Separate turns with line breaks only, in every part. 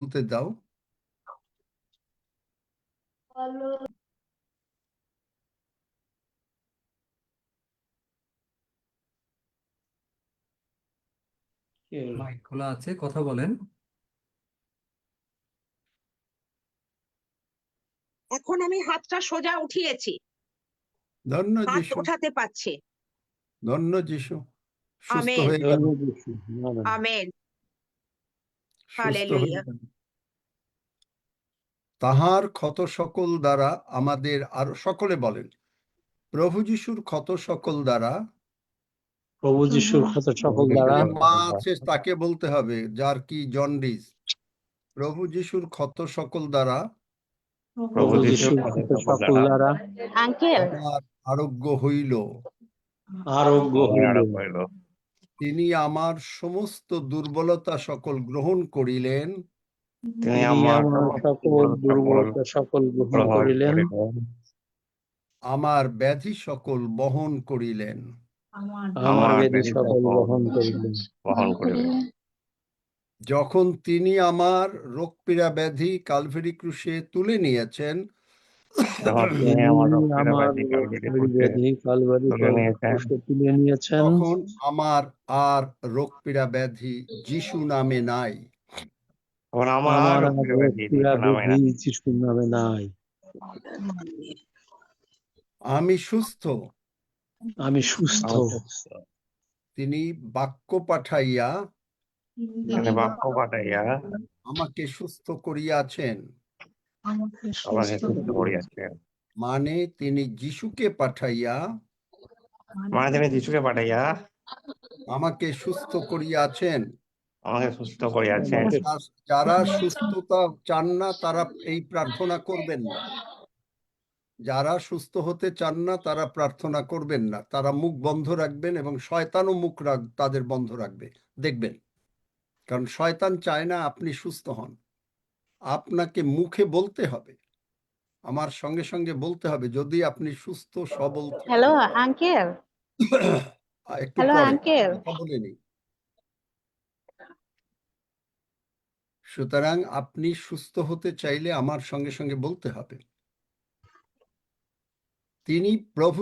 বলতে দাও। মাইক খোলা আছে, কথা বলেন।
এখন আমি হাতটা সোজা উঠিয়েছি,
ধন্য
হাত
যিশু,
উঠাতে পারছি।
ধন্য যিশু। সুস্থ
আমেন।
হয়ে গেল,
আমেন।
সুস্থ হয়ে
হালেলুয়া।
গেল। তাহার ক্ষত সকল দ্বারা আমাদের, আরো সকলে বলেন, প্রভু যিশুর ক্ষত সকল দ্বারা।
প্রভু যিশুর ক্ষত সকল দ্বারা
মা আছে তাকে বলতে হবে, যার কি জন্ডিস। প্রভু যিশুর ক্ষত সকল দ্বারা
প্রভু যিশুর ক্ষত সকল দ্বারা
আঙ্কেল,
আমার আরোগ্য হইল।
আরোগ্য হইল।
তিনি আমার সমস্ত দুর্বলতা সকল গ্রহণ করিলেন।
তিনি আমার সকল দুর্বলতা সকল গ্রহণ করিলেন।
আমার ব্যাধি সকল বহন করিলেন।
আমার ব্যাধি সকল বহন করিলেন।
যখন তিনি আমার রোগপীড়া ব্যাধি কালভারি ক্রুশে তুলে নিয়েছেন, তখন আমার আর রোগপীড়া ব্যাধি যিশু নামে নাই।
আমার রোগপীড়া ব্যাধি যিশুর নামে নাই।
আমি সুস্থ।
আমি সুস্থ।
তিনি বাক্য পাঠাইয়া আমাকে সুস্থ করিয়াছেন। মানে তিনি যিশুকে পাঠাইয়া আমাকে সুস্থ করিয়াছেন। যারা সুস্থতা চান না তারা এই প্রার্থনা করবেন না। যারা সুস্থ হতে চান না তারা প্রার্থনা করবেন না, তারা মুখ বন্ধ রাখবেন এবং শয়তানও মুখ তাদের বন্ধ রাখবে, দেখবেন। কারণ শয়তান চায় না আপনি সুস্থ হন। আপনাকে মুখে বলতে হবে, আমার সঙ্গে সঙ্গে বলতে হবে, যদি আপনি সুস্থ সবল।
Hello uncle.
একটু
হ্যালো
পরে
আঙ্কেল।
কথা বলে নিই। সুতরাং আপনি সুস্থ হতে চাইলে আমার সঙ্গে সঙ্গে বলতে হবে। তিনি প্রভু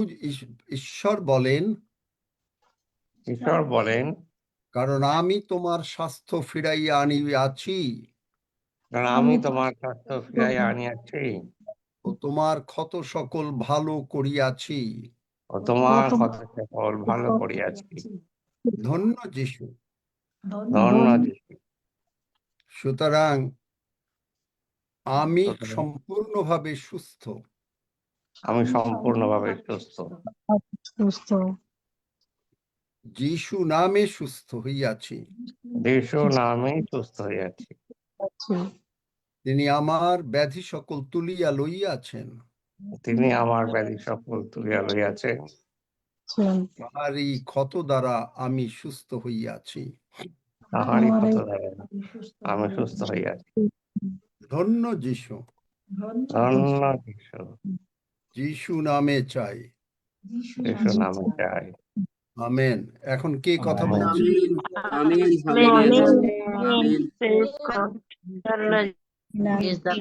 ঈশ্বর বলেন, কারণ আমি তোমার স্বাস্থ্য ফিরাইয়া আনিয়াছি। ও তোমার ক্ষত সকল ভালো করিয়াছি। ধন্য যিশু। সুতরাং আমি সম্পূর্ণভাবে সুস্থ। যিশু নামে সুস্থ হইয়াছি। তিনি আমার ব্যাধি সকল তুলিয়া লইয়াছেন। তাহারই ক্ষত দ্বারা আমি সুস্থ হইয়াছি। ধন্য যিশু। যিশু নামে চাই। আমেন। এখন কে কথা বলছে?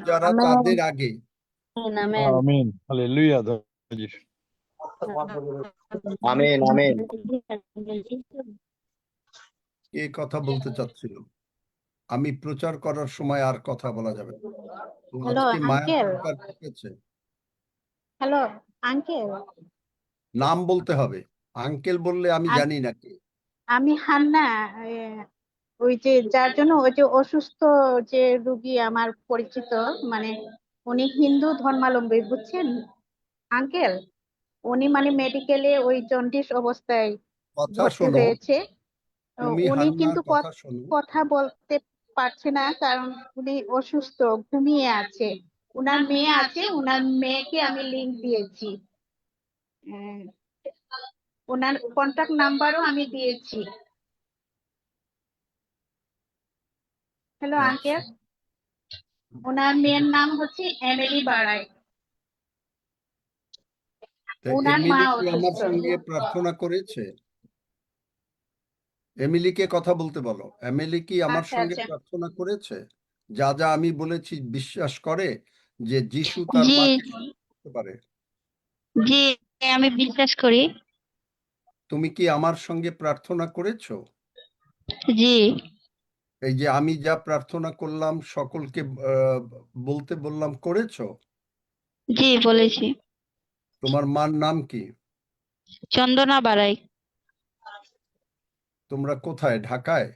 যারা তাদের আগে কে কথা বলতে চাচ্ছিল? আমি প্রচার করার সময় আর কথা বলা যাবে না।
Hello uncle. Hello uncle.
নাম বলতে হবে। আঙ্কেল বললে আমি জানি না কে।
আমি হান্না। ওই যে যার জন্য ওই যে অসুস্থ যে রুগী আমার পরিচিত, মানে উনি হিন্দু ধর্মাবলম্বী, বুঝছেন আঙ্কেল। উনি মানে মেডিকেলে ওই জন্ডিস অবস্থায়
কথা
ভর্তি
শোনো,
হয়েছে।
তুমি
উনি
হান্নার
কিন্তু
কথা শোনো।
কথা বলতে পারছে না, কারণ উনি অসুস্থ, ঘুমিয়ে আছে। উনার মেয়ে আছে, উনার মেয়েকে আমি লিংক দিয়েছি, ওনার কন্টাক্ট নাম্বারও আমি দিয়েছি। Hello uncle. ওনার মেয়ের নাম হচ্ছে এমিলি বাড়াই। ওনার মা
এমিলি কি আমার
অসুস্থ।
সঙ্গে প্রার্থনা করেছে? এমিলিকে কথা বলতে বলো। এমিলি কি আমার
আচ্ছা
সঙ্গে
আচ্ছা
প্রার্থনা করেছে? যা যা আমি বলেছি বিশ্বাস করে যে যিশু তার
জি
মাকে সুস্থ করতে পারে?
জি আমি বিশ্বাস করি।
তুমি কি আমার সঙ্গে প্রার্থনা করেছো?
জি
এই যে আমি যা প্রার্থনা করলাম সকলকে বলতে বললাম, করেছো?
জি বলেছি।
তোমার মার নাম কি?
চন্দনা বাড়াই।
তোমরা কোথায়, ঢাকায়?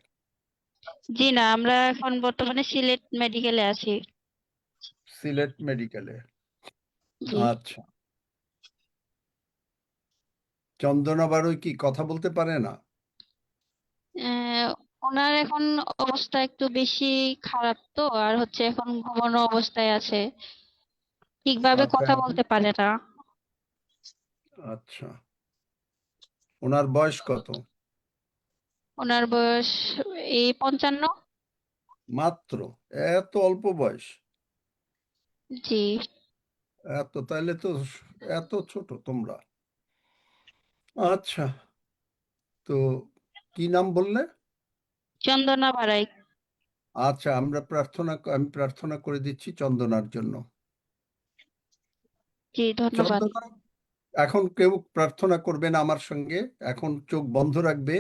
জি না, আমরা এখন বর্তমানে সিলেট মেডিকেলে আছি।
সিলেট মেডিকেলে?
জি
আচ্ছা। চন্দনা বারুই কি কথা বলতে পারে না?
আহ, ওনার এখন অবস্থা একটু বেশি খারাপ, তো আর হচ্ছে এখন ঘুমানো অবস্থায় আছে, ঠিকভাবে
আচ্ছা
কথা বলতে পারে না।
আচ্ছা, ওনার বয়স কত?
ওনার বয়স এই 55।
মাত্র? এত অল্প বয়স?
জি
এত, তাহলে তো এত ছোট তোমরা। আচ্ছা, তো কি নাম বললে?
চন্দনা বাড়াই।
আচ্ছা, আমি প্রার্থনা করে দিচ্ছি চন্দনার জন্য।
জি ধন্যবাদ।
চন্দনা, এখন কেউ প্রার্থনা করবে না আমার সঙ্গে, এখন চোখ বন্ধ রাখবে।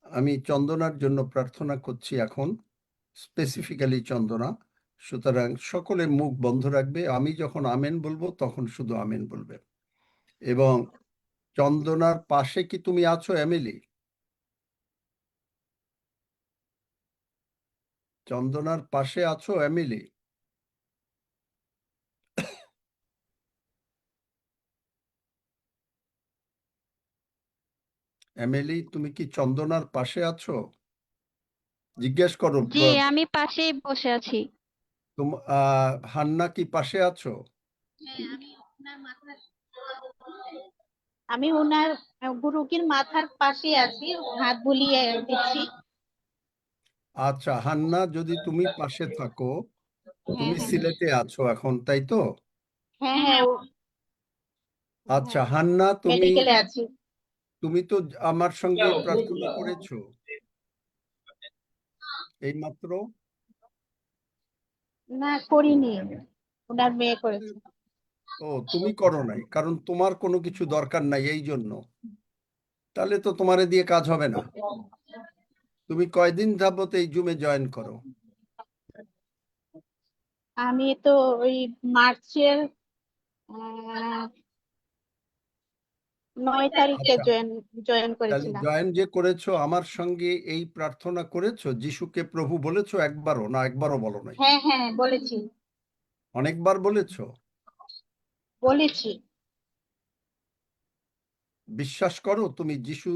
আমি চন্দনার জন্য প্রার্থনা করছি এখন, স্পেসিফিক্যালি চন্দনা। সুতরাং সকলে মুখ বন্ধ রাখবে, আমি যখন আমেন বলবো তখন শুধু আমেন বলবে। এবং চন্দনার পাশে কি তুমি আছো, এমিলি? চন্দনার পাশে আছো, এমিলি? এমিলি, তুমি কি চন্দনার পাশে আছো? জিজ্ঞেস করো।
জি আমি পাশেই বসে আছি।
হান্না কি পাশে আছো?
আমি ওনার রুগীর মাথার পাশে আছি, হাত বুলিয়ে দিচ্ছি।
আচ্ছা হান্না, যদি তুমি পাশে থাকো, তুমি
হ্যাঁ
সিলেটে আছো এখন, তাই তো?
হ্যাঁ হ্যাঁ
আচ্ছা
হ্যাঁ,
হান্না, তুমি
মেডিকেলে আছি।
তুমি তো আমার সঙ্গে প্রার্থনা করেছো এইমাত্র।
না, করিনি, ওনার মেয়ে করেছে।
ও, তুমি করো নাই, কারণ তোমার কোনো কিছু দরকার নাই এই জন্য। তাহলে তো তোমারে দিয়ে কাজ হবে না। তুমি কয়দিন যাবত এই জুমে জয়েন করো?
আমি তো ওই মার্চের আহ, 9 তারিখে
আচ্ছা,
জয়েন
তাহলে
করেছিলাম।
জয়েন যে করেছো আমার সঙ্গে, এই প্রার্থনা করেছো, যিশুকে প্রভু বলেছো একবারও না? একবারও বলো নাই?
হ্যাঁ হ্যাঁ বলেছি।
অনেকবার বলেছো?
বলেছি।
বিশ্বাস করো তুমি যিশু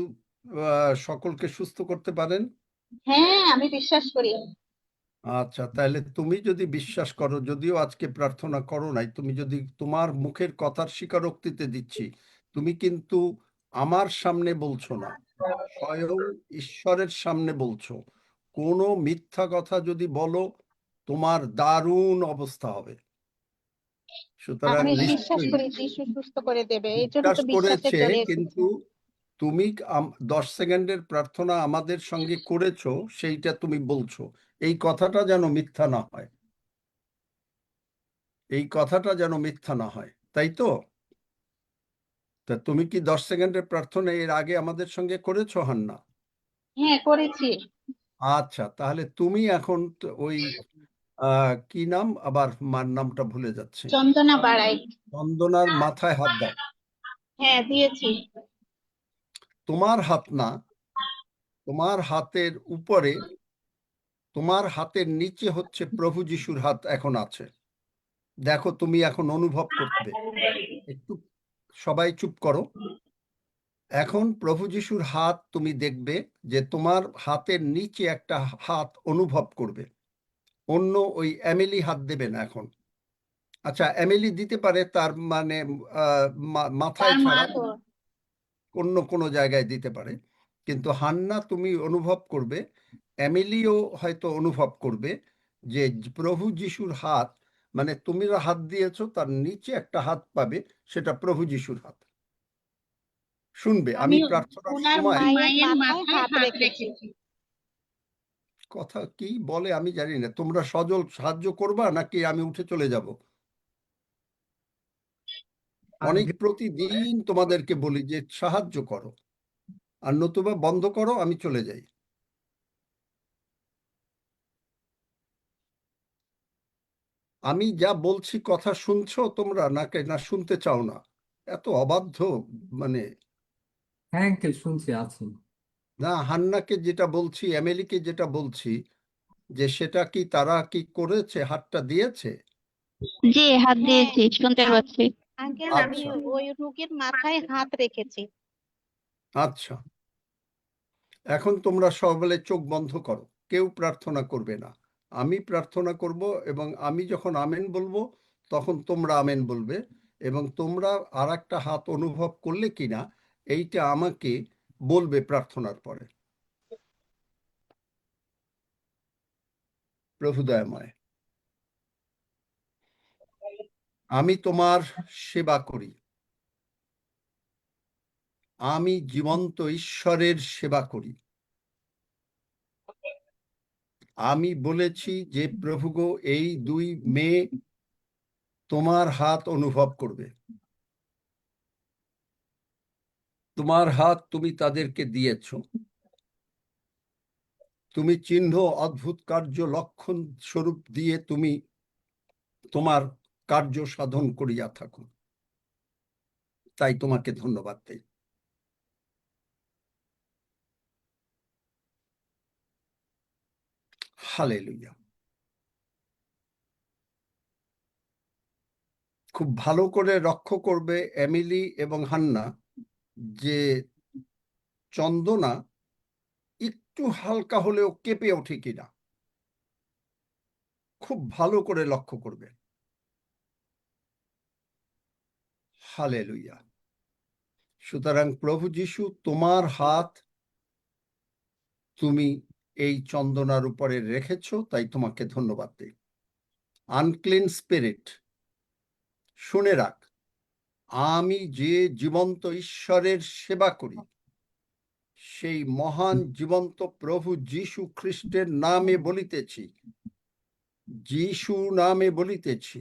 সকলকে সুস্থ করতে পারেন?
হ্যাঁ আমি বিশ্বাস করি।
আচ্ছা, তাহলে তুমি যদি বিশ্বাস করো, যদিও আজকে প্রার্থনা করো নাই, তুমি যদি তোমার মুখের কথার স্বীকারোক্তিতে দিচ্ছি, তুমি কিন্তু আমার সামনে বলছো না, স্বয়ং ঈশ্বরের সামনে বলছো। কোনো মিথ্যা কথা যদি বলো, তোমার দারুণ অবস্থা হবে। সুতরাং
আমি বিশ্বাস
নিশ্চয়ই
করি যিশু সুস্থ করে দেবে, এই জন্য
বিশ্বাস
তো বিশ্বাসে
করেছে,
চলে এসেছি।
কিন্তু তুমি 10 সেকেন্ডের প্রার্থনা আমাদের সঙ্গে করেছো, সেইটা তুমি বলছো। এই কথাটা যেন মিথ্যা না হয়, এই কথাটা যেন মিথ্যা না হয়, তাই তো? তা তুমি কি 10 সেকেন্ডের প্রার্থনা এর আগে আমাদের সঙ্গে করেছো, হান্না?
হ্যাঁ করেছি।
আচ্ছা, তাহলে তুমি এখন ওই কি নাম, আবার মার নামটা ভুলে যাচ্ছে,
চন্দনা বাড়াই।
চন্দনার মাথায় হাত দাও।
হ্যাঁ দিয়েছি।
তোমার হাত না, তোমার হাতের উপরে, তোমার হাতের নিচে হচ্ছে প্রভু যিশুর হাত এখন আছে। দেখো, তুমি এখন অনুভব করবে। একটু সবাই চুপ করো। এখন প্রভু যিশুর হাত তুমি দেখবে, যে তোমার হাতের নিচে একটা হাত অনুভব করবে। অন্য ওই এমিলি হাত দেবে না এখন। আচ্ছা, এমিলি দিতে পারে, তার মানে মাথায়
তার মা
ছাড়া
তো।
অন্য কোনো জায়গায় দিতে পারে। কিন্তু হান্না, তুমি অনুভব করবে, এমিলিও হয়তো অনুভব করবে, যে প্রভু যিশুর হাত, মানে তুমি হাত দিয়েছো, তার নিচে একটা হাত পাবে, সেটা প্রভু যিশুর হাত। শুনবে, আমি
আমি
প্রার্থনার
ওনার
সময়
মায়ের মাথায় হাত রেখেছি।
কথা কি বলে আমি জানি না। তোমরা সজল সাহায্য করবা নাকি আমি উঠে চলে যাব? অনেক প্রতিদিন তোমাদেরকে বলি যে সাহায্য করো, আর নতুবা বন্ধ করো, আমি চলে যাই। আমি যা বলছি কথা শুনছো তোমরা নাকি না শুনতে চাও না? এত অবাধ্য মানে।
হ্যাঁ আঙ্কেল শুনছি আছি।
না, হান্নাকে যেটা বলছি, এমিলিকে যেটা বলছি, যে সেটা কি তারা কি করেছে, হাতটা দিয়েছে?
জি, হাত
হ্যাঁ
দিয়েছি, শুনতে পাচ্ছি।
আঙ্কেল, আমি
আচ্ছা
ওই রুগীর মাথায় হাত রেখেছি।
আচ্ছা, এখন তোমরা সকলে চোখ বন্ধ করো, কেউ প্রার্থনা করবে না। আমি প্রার্থনা করব, এবং আমি যখন আমেন বলবো তখন তোমরা আমেন বলবে। এবং তোমরা আর একটা হাত অনুভব করলে কিনা এইটা আমাকে বলবে প্রার্থনার পরে। প্রভু দয়াময়, আমি তোমার সেবা করি। আমি জীবন্ত ঈশ্বরের সেবা করি। আমি বলেছি যে প্রভু গো, এই দুই মেয়ে তোমার হাত অনুভব করবে। তোমার হাত তুমি তাদেরকে দিয়েছ। তুমি চিহ্ন, অদ্ভুত কার্য, লক্ষণ স্বরূপ দিয়ে তুমি তোমার কার্য সাধন করিয়া থাকো। তাই তোমাকে ধন্যবাদ দেই। হালেলুয়া। খুব ভালো করে লক্ষ্য করবে এমিলি এবং হান্না, যে চন্দনা একটু হালকা হলেও কেঁপে ওঠে কিনা। খুব ভালো করে লক্ষ্য করবে। হালেলুয়া। সুতরাং প্রভু যিশু, তোমার হাত তুমি এই চন্দনার উপরে রেখেছ, তাই তোমাকে ধন্যবাদ দিই। আনক্লিন স্পিরিট, শুনে রাখ, আমি যে জীবন্ত ঈশ্বরের সেবা করি, সেই মহান জীবন্ত প্রভু যিশু খ্রিস্টের নামে বলিতেছি, যিশু নামে বলিতেছি,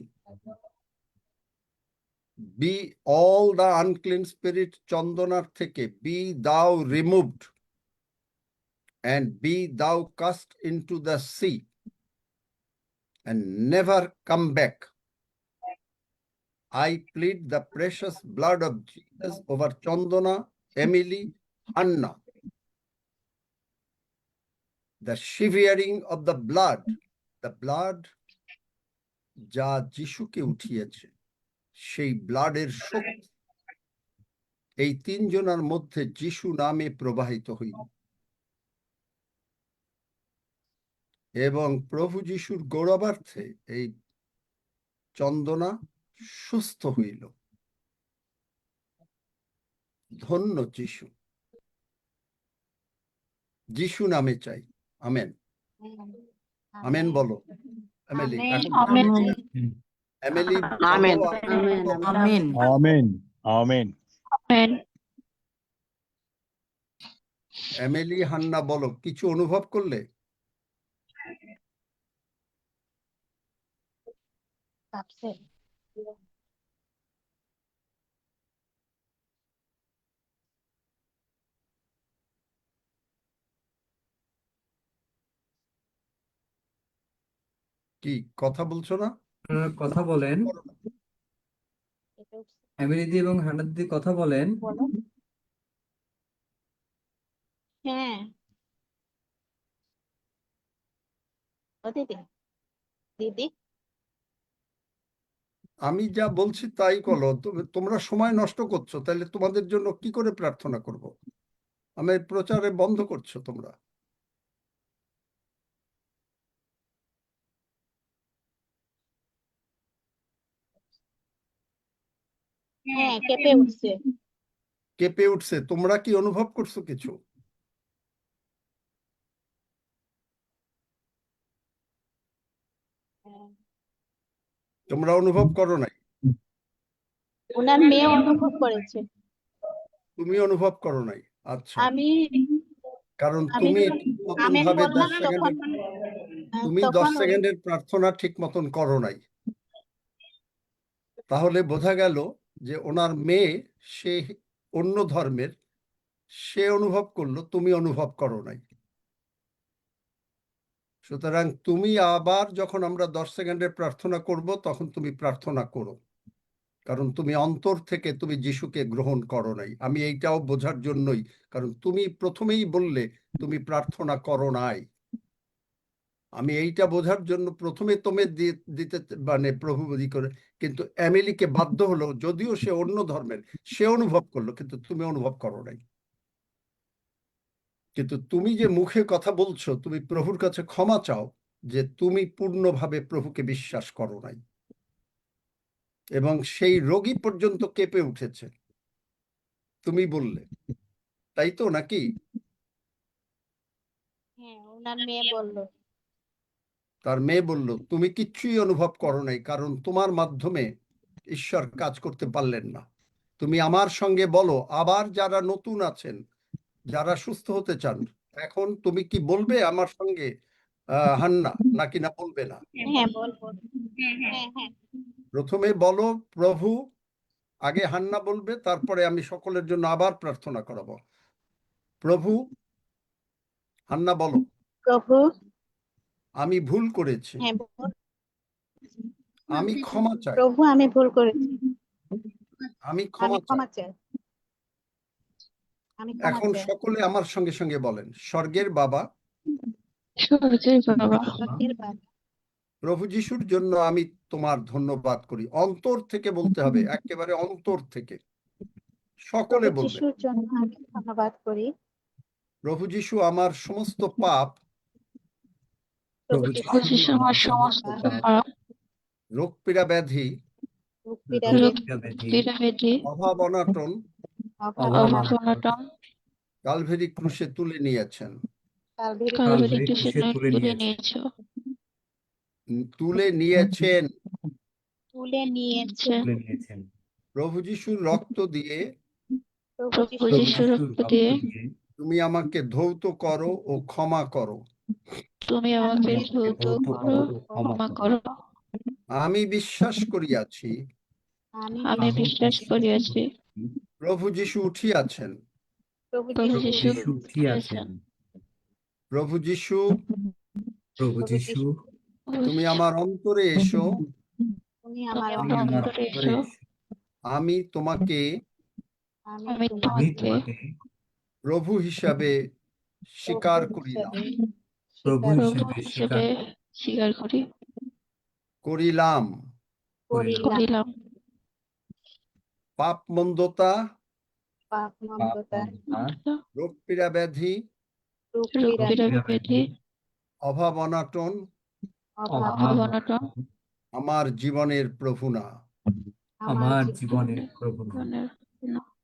be all the unclean spirit চন্দনার থেকে be thou removed and be thou cast into the sea and never come back. I plead the precious blood of Jesus over Chandana, Emily, Anna. The shivering of the blood যা যিশুকে উঠিয়েছে, সেই ব্লাডের শক্তি এই তিনজনের মধ্যে যিশু নামে প্রবাহিত হইল, এবং প্রভু যিশুর গৌরবার্থে এই চন্দনা সুস্থ হইল। ধন্য যিশু। যিশু নামে চাই, আমেন। আমেন বলো এমিলি। এখন
আমেন।
Emily
amen.
বলো,
আমিন।
Amen amen.
Amen.
Emily, Hannah বলো, কিছু অনুভব করলে?
কাঁপছে।
কি কথা বলছো না?
আপনারা কথা বলেন, এমিলি দি এবং হান্না দিদি কথা বলেন।
বলো। হ্যাঁ, ও দিদি, দিদি,
আমি যা বলছি তাই করো। তোমরা সময় নষ্ট করছো, তাহলে তোমাদের জন্য কি করে প্রার্থনা করব? আমার প্রচারে বন্ধ করছো তোমরা।
হ্যাঁ কেঁপে উঠছে।
কেঁপে উঠছে, তোমরা কি অনুভব করছো কিছু? তোমরা অনুভব করো নাই?
ওনার মেয়ে অনুভব করেছে।
তুমি অনুভব করো নাই? আচ্ছা,
আমি
কারণ
আমি
তুমি
যখন
ঠিক মতন
আমেন
ভাবে
বললাম
10
তখন
সেকেন্ডের তুমি 10
তখন ওই
সেকেন্ডের প্রার্থনা ঠিক মতন করো নাই। তাহলে বোঝা গেল যে ওনার মেয়ে সে অন্য ধর্মের, সে অনুভব করলো, তুমি অনুভব করো নাই। সুতরাং তুমি আবার যখন আমরা 10 সেকেন্ডের প্রার্থনা করব তখন তুমি প্রার্থনা করো, কারণ তুমি অন্তর থেকে তুমি যিশুকে গ্রহণ করো নাই। আমি এইটাও বোঝার জন্যই, কারণ তুমি প্রথমেই বললে তুমি প্রার্থনা করো নাই। আমি এইটা বোঝার জন্য প্রথমে দিতে মানে প্রভু করে, কিন্তু এমিলিকে বাধ্য হলো, যদিও সে অন্য ধর্মের, সে অনুভব করলো, কিন্তু তুমি অনুভব করো নাই। কিন্তু তুমি যে মুখে কথা বলছো, তুমি প্রভুর কাছে ক্ষমা চাও যে তুমি পূর্ণভাবে প্রভুকে বিশ্বাস করো নাই, এবং সেই রোগী পর্যন্ত কেঁপে উঠেছে তুমি বললে, তাই তো নাকি?
হ্যাঁ, ওনার মেয়ে বলল।
তার মেয়ে বলল তুমি কিচ্ছুই অনুভব করো নাই, কারণ তোমার মাধ্যমে ঈশ্বর কাজ করতে পারলেন না। তুমি আমার সঙ্গে বলো, আবার যারা নতুন আছেন, যারা সুস্থ হতে চান, এখন তুমি কি বলবে আমার সঙ্গে হান্না, নাকি না বলবে না?
হ্যাঁ, বলবো। হ্যাঁ, হ্যাঁ।
প্রথমে বলো প্রভু, আগে হান্না বলবে, তারপরে আমি সকলের জন্য আবার প্রার্থনা করাবো। প্রভু, হান্না বলো,
প্রভু,
আমি ভুল করেছি,
হ্যাঁ
আমি ক্ষমা চাই,
প্রভু, আমি ভুল করেছি,
আমি
আমি
ক্ষমা চাই।
ক্ষমা চাই, আমি ক্ষমা
এখন
চাই।
সকলে আমার সঙ্গে সঙ্গে বলেন, স্বর্গের বাবা,
স্বর্গের বাবা,
স্বর্গের বাবা,
প্রভু যিশুর জন্য আমি তোমার ধন্যবাদ করি। অন্তর থেকে বলতে হবে, একেবারে অন্তর থেকে সকলে
প্রভু
বলবে।
যিশুর জন্য আমি ধন্যবাদ করি।
প্রভু যিশু, আমার সমস্ত পাপ,
প্রভু
যিশু
যিশু
আমার
আমার
সমস্ত
সমস্ত
পাপ,
পাপ,
পাপ,
রোগ পীড়া ব্যাধি,
রোগ পীড়া
রোগ
ব্যাধি,
ব্যাধি,
পীড়াব্যাধি,
অভাব অনাটন
অভাব
অভাব
অনটন
কালভেরি ক্রুশে তুলে নিয়েছেন,
কালভেরি
কালভারি
কালভারি
ক্রুশে
ক্রুশে তুলে
তুলে
নিয়েছে,
নিয়েছো,
তুলে নিয়েছেন।
তুলে নিয়েছে।
তুলে নিয়েছেন।
প্রভু যিশুর রক্ত দিয়ে
প্রভু
প্রভু
যিশুর
প্রভু
যিশুর
যিশুর
রক্ত
রক্ত
দিয়ে
দিয়ে
তুমি আমাকে ধৌত করো ও ক্ষমা করো।
তুমি
আমি
আমাকে
আমাকে
ধৌত
ধৌত
করো,
করো ও
ক্ষমা করো।
আমি বিশ্বাস করিয়াছি
আমি
আমি বিশ্বাস করিয়াছি
প্রভু যিশু উঠিয়াছেন।
প্রভু
প্রভু
যিশু
যিশু
যিশু উঠিয়াছেন।
প্রভু যিশু,
প্রভু
প্রভু
যিশু,
যিশু
তুমি আমার অন্তরে এসো,
তুমি
তুমি
আমার
তুমি
আমার
আমার
অন্তরে
অন্তরে
এসো,
এসো।
আমি তোমাকে
আমি
আমি
তোমাকে
আমি
তোমাকে
তোমাকে
প্রভু হিসাবে স্বীকার
প্রভু
করিলাম,
প্রভু
স্বীকার
প্রভু
হিসেবে
হিসেবে স্বীকার
করিলাম।
করিলাম।
করিলাম।
পাপ মন্দতা,
পাপ
পাপ
মন্দতা,
মন্দতা,
রোগ পীড়া ব্যাধি,
রোগ
রোগ
পীড়া,
পীড়াব্যাধি,
অভাব অনাটন
অভাব
অভাব অনটন
আমার জীবনের প্রভু না।
আমার
আমার
জীবন।
জীবনের প্রভু নয়।
জীবনের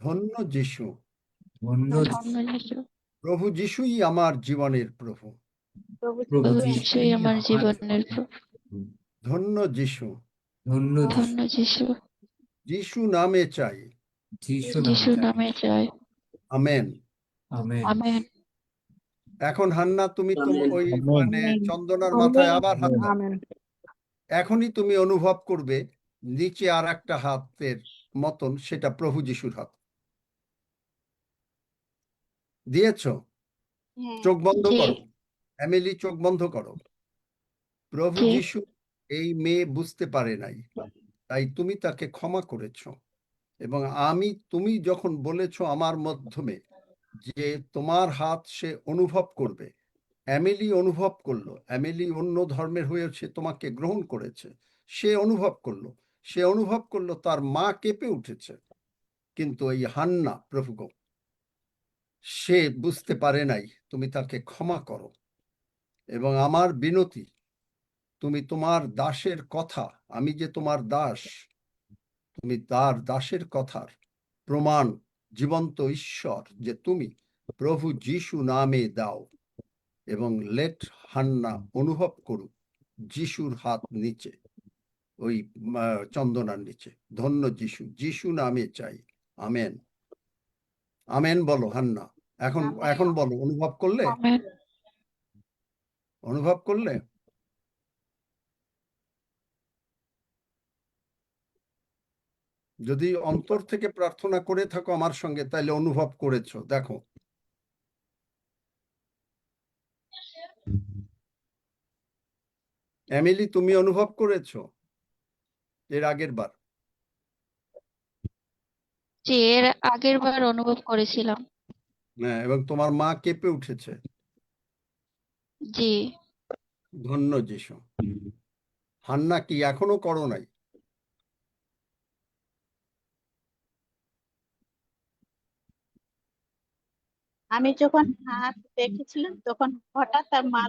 ধন্য যিশু,
ধন্য
ধন্য
যিশু,
যিশু,
প্রভু যিশুই আমার জীবনের প্রভু।
প্রভু
প্রভু
প্রভু
যিশু
যিশুই
যিশুই
আমার
আমার
জীবনের
জীবনের প্রভু।
ধন্য যিশু,
ধন্য
ধন্য
যিশু,
যিশু,
যিশু নামে চাই।
যিশু
যিশু
নামে
নামে চাই।
আমেন।
আমেন।
আমেন।
এখন হান্না, তুমি তো ওই মানে চন্দনার মাথায় আবার হাত দাও।
আমেন।
এখনই তুমি অনুভব করবে নিচে আর একটা হাতের মতন, সেটা প্রভু যিশুর হাত। দিয়েছ?
হ্যাঁ,
চোখ বন্ধ
জি,
করো, এমিলি, চোখ বন্ধ করো। প্রভু
জি,
যিশু এই মেয়ে বুঝতে পারে নাই, তাই তুমি তাকে ক্ষমা করেছো, এবং তুমি যখন বলেছো আমার মাধ্যমে যে তোমার হাত সে অনুভব করবে, এমিলি অনুভব করলো, এমিলি অন্য ধর্মের হয়েছে, তোমাকে গ্রহণ করেছে, সে অনুভব করলো তার মা কেঁপে উঠেছে, কিন্তু এই হান্না, প্রভু গো, সে বুঝতে পারে নাই, তুমি তাকে ক্ষমা করো। এবং আমার বিনতি, তুমি তোমার দাসের কথা, আমি যে তোমার দাস, তুমি তার দাসের কথার প্রমাণ জীবন্ত ঈশ্বর যে তুমি প্রভু যিশু নামে দাও, এবং লেট হান্না অনুভব করুক যিশুর হাত নিচে, ওই চন্দনার নিচে। ধন্য যিশু, যিশু নামে চাই। আমেন। আমেন বলো হান্না, এখন
আমেন।
এখন বলো, অনুভব করলে?
আমেন।
অনুভব করলে? যদি অন্তর থেকে প্রার্থনা করে থাকো আমার সঙ্গে, তাহলে অনুভব করেছো। দেখো, এমিলি, তুমি অনুভব করেছো এর আগের বার?
জি, এর আগের বার অনুভব করেছিলাম।
হ্যাঁ, এবং তোমার মা কেঁপে উঠেছে।
জি।
ধন্য যিশু। হান্না, কি এখনো করো নাই?
আমি যখন হাত দেখেছিলাম তখন হঠাৎ তার মা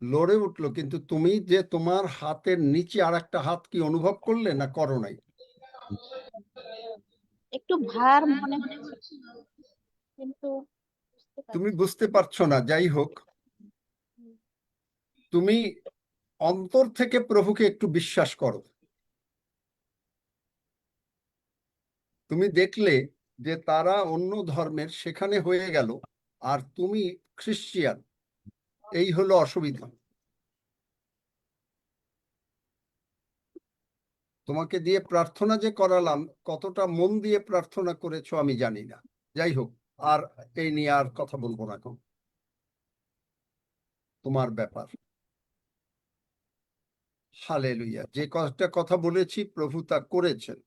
লড়ে উঠলো, কিন্তু তুমি যে তোমার হাতের নিচে আর একটা হাত কি অনুভব করলে, না করো নাই?
একটু ভার মনে হচ্ছে, কিন্তু বুঝতে
তুমি
পারছি
বুঝতে পারছো না, যাই হোক, তুমি অন্তর থেকে প্রভুকে একটু বিশ্বাস করো। তুমি দেখলে যে তারা অন্য ধর্মের, সেখানে হয়ে গেল, আর তুমি খ্রিস্টিয়ান। এই হলো অসুবিধা। তোমাকে দিয়ে প্রার্থনা যে করালাম, কতটা মন দিয়ে প্রার্থনা করেছো আমি জানি না। যাই হোক, আর এই নিয়ে আর কথা বলবো না এখন, তোমার ব্যাপার। হালেলুয়া। যে কয়েকটা কথা বলেছি প্রভু তা করেছেন।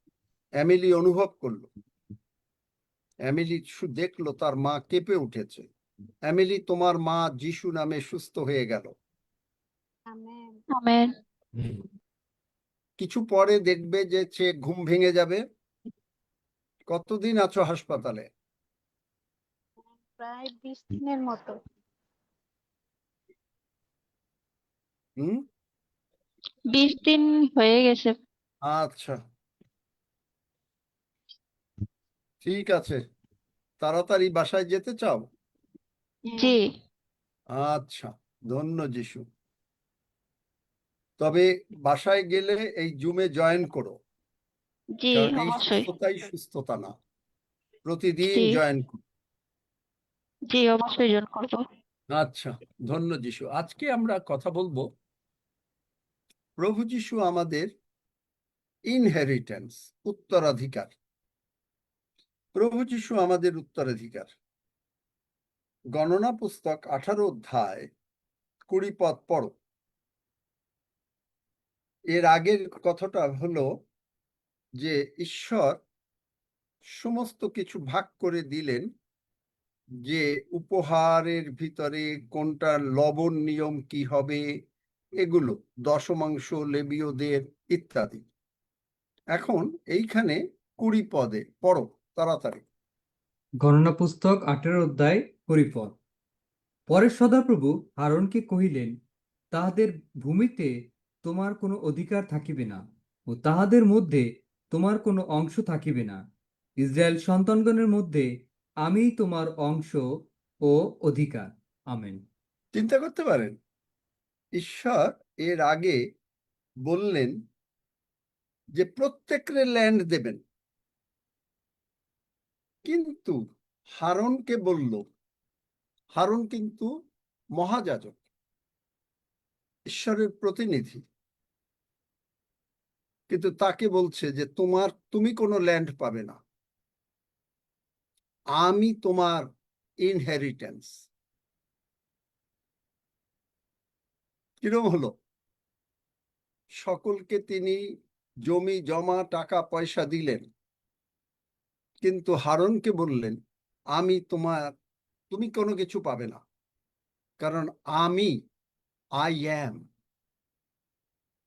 এমিলি অনুভব করলো, এমিলি দেখলো তার মা কেঁপে উঠেছে। এমিলি, তোমার মা যিশু নামে সুস্থ হয়ে গেল।
আমেন।
আমেন।
কিছু পরে দেখবে যে সে ঘুম ভেঙে যাবে। কতদিন আছো হাসপাতালে?
প্রায় 20 দিনের মতো।
হুম।
20 দিন হয়ে গেছে।
আচ্ছা, ঠিক আছে। তাড়াতাড়ি বাসায় যেতে চাও?
জি।
আচ্ছা, ধন্য যিশু। তবে বাসায় গেলে এই জুমে জয়েন করো,
জি,
কারণ এই
অবশ্যই।
সুস্থতাই সুস্থতা না। প্রতিদিন
জি।
জয়েন করো।
জি, অবশ্যই জয়েন করবো।
আচ্ছা, ধন্য যিশু। আজকে আমরা কথা বলবো প্রভু যিশু আমাদের ইনহেরিটেন্স, উত্তরাধিকার। প্রভু যিশু আমাদের উত্তরাধিকার। গণনা পুস্তক 18 অধ্যায় 20 পদ পড়ো। এর আগের কথাটা হলো যে ঈশ্বর সমস্ত কিছু ভাগ করে দিলেন, যে উপহারের ভিতরে কোনটা লবণ নিয়ম কি হবে, এগুলো দশমাংশ লেবীয়দের ইত্যাদি। এখন এইখানে 20 পদে পড়ো তাড়াতাড়ি।
গণনা পুস্তক 18 অধ্যায় 20 পদ। পরে সদাপ্রভু হারনকে কহিলেন, তাহাদের ভূমিতে তোমার কোনো অধিকার থাকিবে না, ও তাহাদের মধ্যে তোমার কোনো অংশ থাকিবে না। ইসরায়েল সন্তানগণের মধ্যে আমিই তোমার অংশ ও অধিকার। আমেন।
চিন্তা করতে পারেন, ঈশ্বর এর আগে বললেন যে প্রত্যেকের ল্যান্ড দেবেন, কিন্তু হারনকে বলল, হারন কিন্তু মহাযাজক, ঈশ্বরের প্রতিনিধি, কিন্তু তাকে বলছে যে তুমি কোনো ল্যান্ড পাবে না, আমি তোমার ইনহেরিটেন্স। কিরম হলো? সকলকে তিনি জমি জমা টাকা পয়সা দিলেন, কিন্তু হারনকে বললেন, তুমি কোনো কিছু পাবে না, কারণ আমি আই অ্যাম।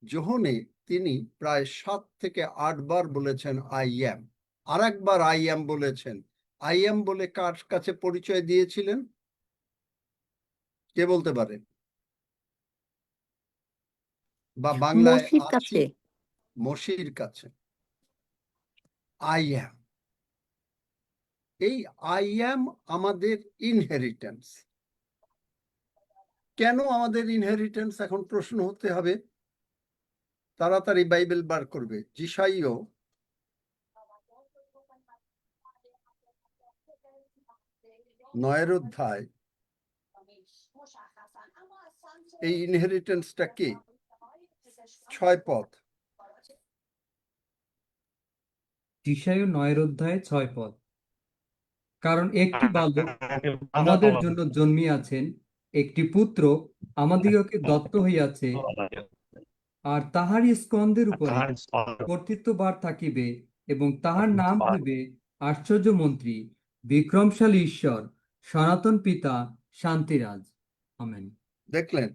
যোহনে তিনি প্রায় 7 থেকে 8 বার বলেছেন আই অ্যাম। আর একবার আই অ্যাম বলেছেন। আই অ্যাম বলে কার কাছে পরিচয় দিয়েছিলেন? কে বলতে পারে? বা বাংলায়
মসির
আছি,
কাছে।
মসির কাছে আই অ্যাম। এই আই অ্যাম আমাদের ইনহেরিটেন্স। কেন আমাদের ইনহেরিটেন্স? এখন প্রশ্ন হতে হবে। তাড়াতাড়ি বাইবেল বার করবে। যিশাইও 9 অধ্যায় এই ইনহেরিটেন্সটা কি? 6 পদ।
যিশায় 9 অধ্যায় 6 পদ। কারণ একটি বালক আমাদের জন্য জন্মিয়াছেন, একটি পুত্র আমাদিগকে দত্ত হইয়াছে, আর তাহারই স্কন্ধের উপরে কর্তৃত্বভার থাকিবে, এবং তাহার নাম হইবে আশ্চর্যমন্ত্রী, বিক্রমশালী ঈশ্বর, সনাতন পিতা, শান্তিরাজ। আমেন।
দেখলেন,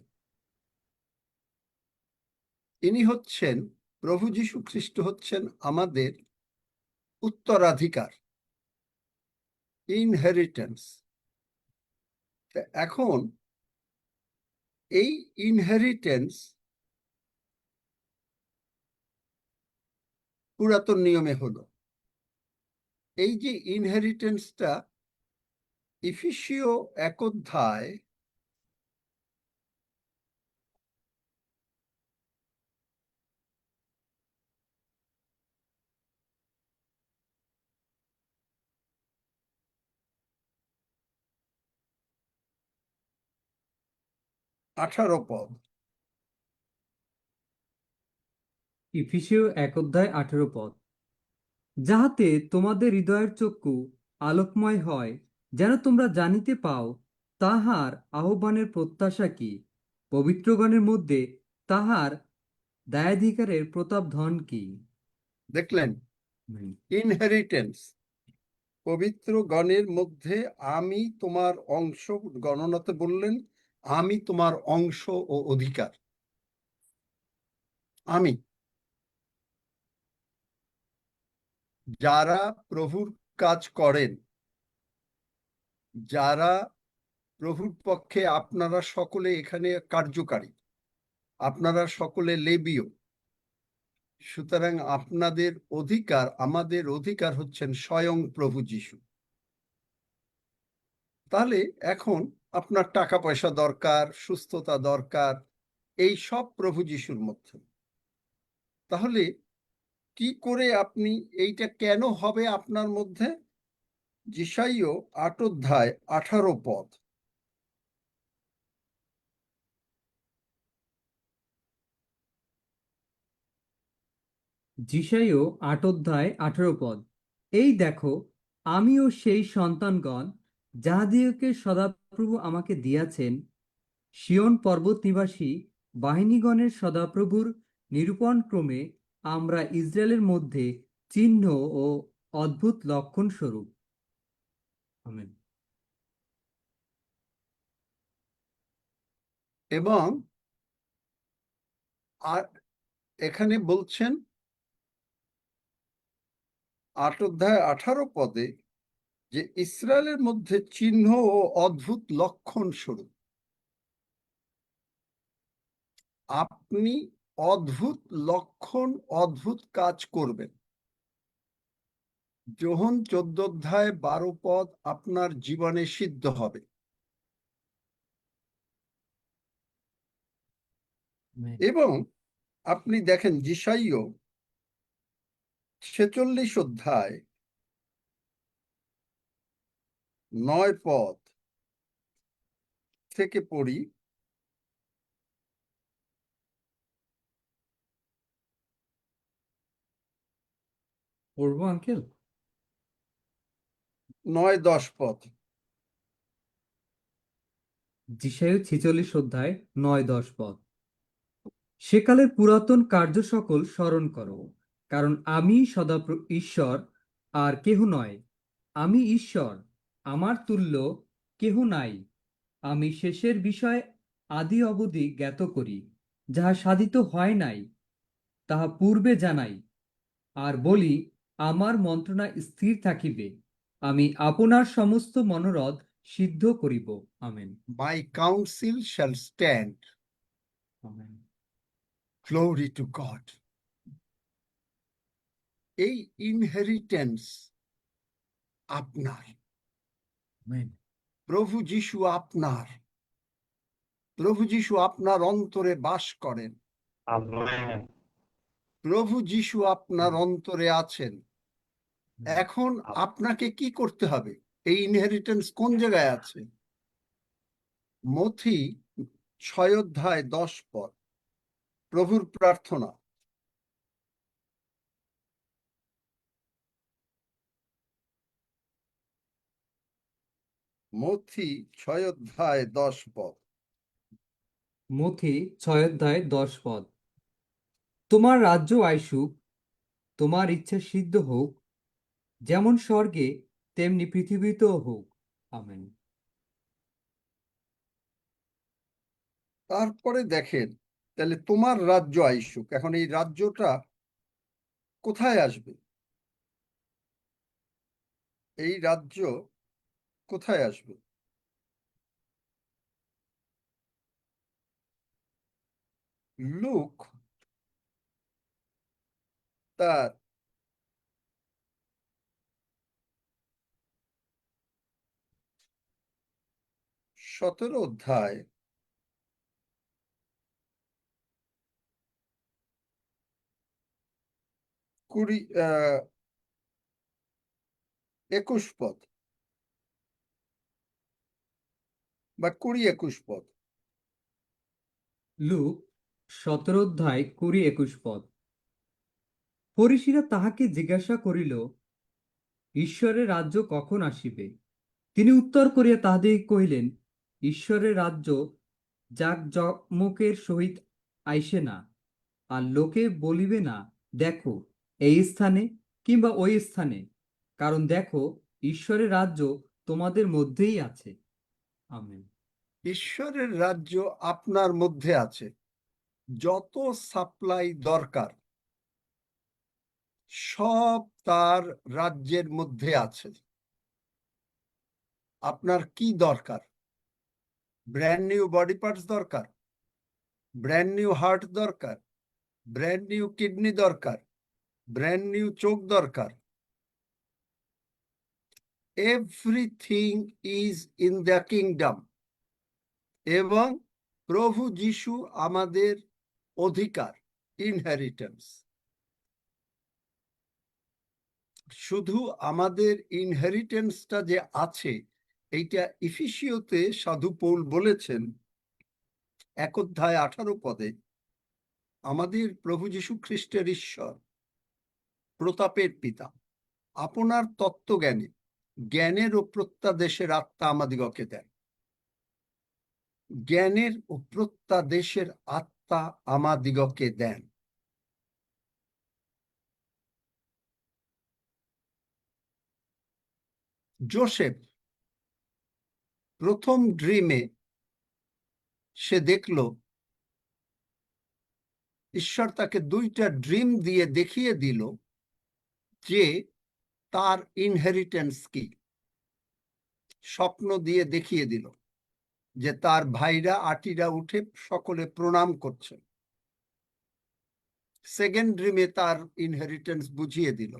ইনি হচ্ছেন, প্রভু যীশু খ্রিস্ট হচ্ছেন আমাদের উত্তরাধিকার, ইনহেরিটেন্স। এখন এই ইনহেরিটেন্স পুরাতন নিয়মে হলো। এই যে ইনহেরিটেন্সটা ইফিসীয় 1 অধ্যায় 18 পদ।
ইফিসীয় 1 অধ্যায় 18 পদ। যাহাতে তোমাদের হৃদয়ের চক্ষু আলোকময় হয়, যেন তোমরা জানিতে পাও তাহার আহ্বানের প্রত্যাশা কি, পবিত্রগণের মধ্যে তাহার দায়াধিকারের প্রতাপ ধন কি।
দেখলেন, ইনহেরিটেন্স, পবিত্র গণের মধ্যে আমি তোমার অংশ, গণনাতে বললেন আমি তোমার অংশ ও অধিকার। আমি, যারা প্রভুর কাজ করেন, যারা প্রভুর পক্ষে, আপনারা সকলে এখানে কার্যকারী, আপনারা সকলে লেবীয়, সুতরাং আপনাদের অধিকার, আমাদের অধিকার হচ্ছেন স্বয়ং প্রভু যীশু। তাহলে এখন আপনার টাকা পয়সা দরকার, সুস্থতা দরকার, এই সব প্রভু যীশুর মধ্যে। তাহলে কি করে আপনি, এইটা কেন হবে আপনার মধ্যে? যিশায় 8 অধ্যায় 18 পদ।
যিশায় 8 অধ্যায় 18 পদ। এই দেখো, আমিও সেই সন্তানগণ যাহাদিগকে সদাপ্রভু আমাকে দিয়াছেন, সিয়ন পর্বত নিবাসী বাহিনীগণের সদাপ্রভুর নিরূপণ ক্রমে আমরা ইসরায়েলের মধ্যে চিহ্ন ও অদ্ভুত লক্ষণ স্বরূপ। আমেন।
এবং আর এখানে বলছেন 8 অধ্যায় 18 পদে যে ইসরায়েলের মধ্যে চিহ্ন ও অদ্ভুত লক্ষণ স্বরূপ। আপনি অদ্ভুত লক্ষণ, অদ্ভুত কাজ করবেন। যোহন 14 অধ্যায় 12 পদ আপনার জীবনে সিদ্ধ হবে। এবং আপনি দেখেন যিশায় 46 অধ্যায় 9 পদ থেকে পড়ি।
পড়বো আঙ্কেল?
9-10 পদ।
যিশায় 46 অধ্যায় 9-10 পদ। সেকালের পুরাতন কার্য সকল স্মরণ করো, কারণ আমি সদা ঈশ্বর, আর কেহ নয়। আমি ঈশ্বর, আমার তুল্য কেহ নাই। আমি শেষের বিষয় আদি অবধি জ্ঞাত করি, যাহা সাধিত হয় নাই তাহা পূর্বে জানাই, আর বলি আমার মন্ত্রণা স্থির থাকিবে, আমি আপনার সমস্ত মনোরথ সিদ্ধ করিব। Amen.
My counsel shall stand.
Amen.
Glory to God. এই ইনহেরিটেন্স আপনার,
আমেন।
প্রভু যীশু আপনার, প্রভু যীশু আপনার অন্তরে বাস করেন,
আমেন।
প্রভু যীশু আপনার অন্তরে আছেন। এখন আপনাকে কি করতে হবে? এই ইনহেরিটেন্স কোন জায়গায় আছে? মথি 6 অধ্যায় 10 পদ, প্রভুর প্রার্থনা। মথি 6 অধ্যায় 10 পদ।
মথি 6 অধ্যায় 10 পদ। তোমার রাজ্য আইসুক, তোমার ইচ্ছা সিদ্ধ হোক, যেমন স্বর্গে তেমনি পৃথিবীতেও হোক। আমেন।
তারপরে দেখেন, তাহলে তোমার রাজ্য আইসুক, এখন এই রাজ্যটা কোথায় আসবে? এই রাজ্য কোথায় আসবে? লুক তার 17 অধ্যায় 21 পদ বা 20-21 পদ।
লুক 17 অধ্যায় 20-21 পদ। ফরিসীরা তাহাকে জিজ্ঞাসা করিল, ঈশ্বরের রাজ্য কখন আসিবে? তিনি উত্তর করিয়া তাহাদিগকে কহিলেন, ঈশ্বরের রাজ্য জাঁকজমকের সহিত আইসে না, আর লোকে বলিবে না, দেখো এই স্থানে কিংবা ওই স্থানে, কারণ দেখো ঈশ্বরের রাজ্য তোমাদের মধ্যেই আছে। আমেন।
ঈশ্বরের রাজ্য আপনার মধ্যে আছে। যত সাপ্লাই দরকার সব তার রাজ্যের মধ্যে আছে। আপনার কি দরকার? ব্র্যান্ড নিউ বডি পার্টস দরকার, ব্র্যান্ড নিউ হার্ট দরকার, ব্র্যান্ড নিউ কিডনি দরকার, ব্র্যান্ড নিউ চোখ দরকার। Everything is in the kingdom. এবং প্রভু যিশু আমাদের অধিকার, ইনহেরিটেন্স। শুধু আমাদের ইনহেরিটেন্সটা যে আছে, এইটা ইফিসিওতে সাধু পৌল বলেছেন 1 অধ্যায় 18 পদে, আমাদের প্রভু যীশু খ্রিস্টের ঈশ্বর প্রতাপের পিতা আপনার তত্ত্বজ্ঞানে জ্ঞানের ও প্রত্যাদেশের আত্মা আমাদিগকে দেন। জ্ঞানের ও প্রত্যাদেশের আত্মা আমাদিগকে দেন। যোসেফ প্রথম ড্রিমে সে দেখল ঈশ্বর তাকে 2টা ড্রিম দিয়ে দেখিয়ে দিল যে তার ইনহেরিটেন্স কি। স্বপ্ন দিয়ে দেখিয়ে দিল যে তার ভাইরা আটিরা উঠে সকলে প্রণাম করছে। সেকেন্ড ড্রিমে তার ইনহেরিটেন্স বুঝিয়ে দিল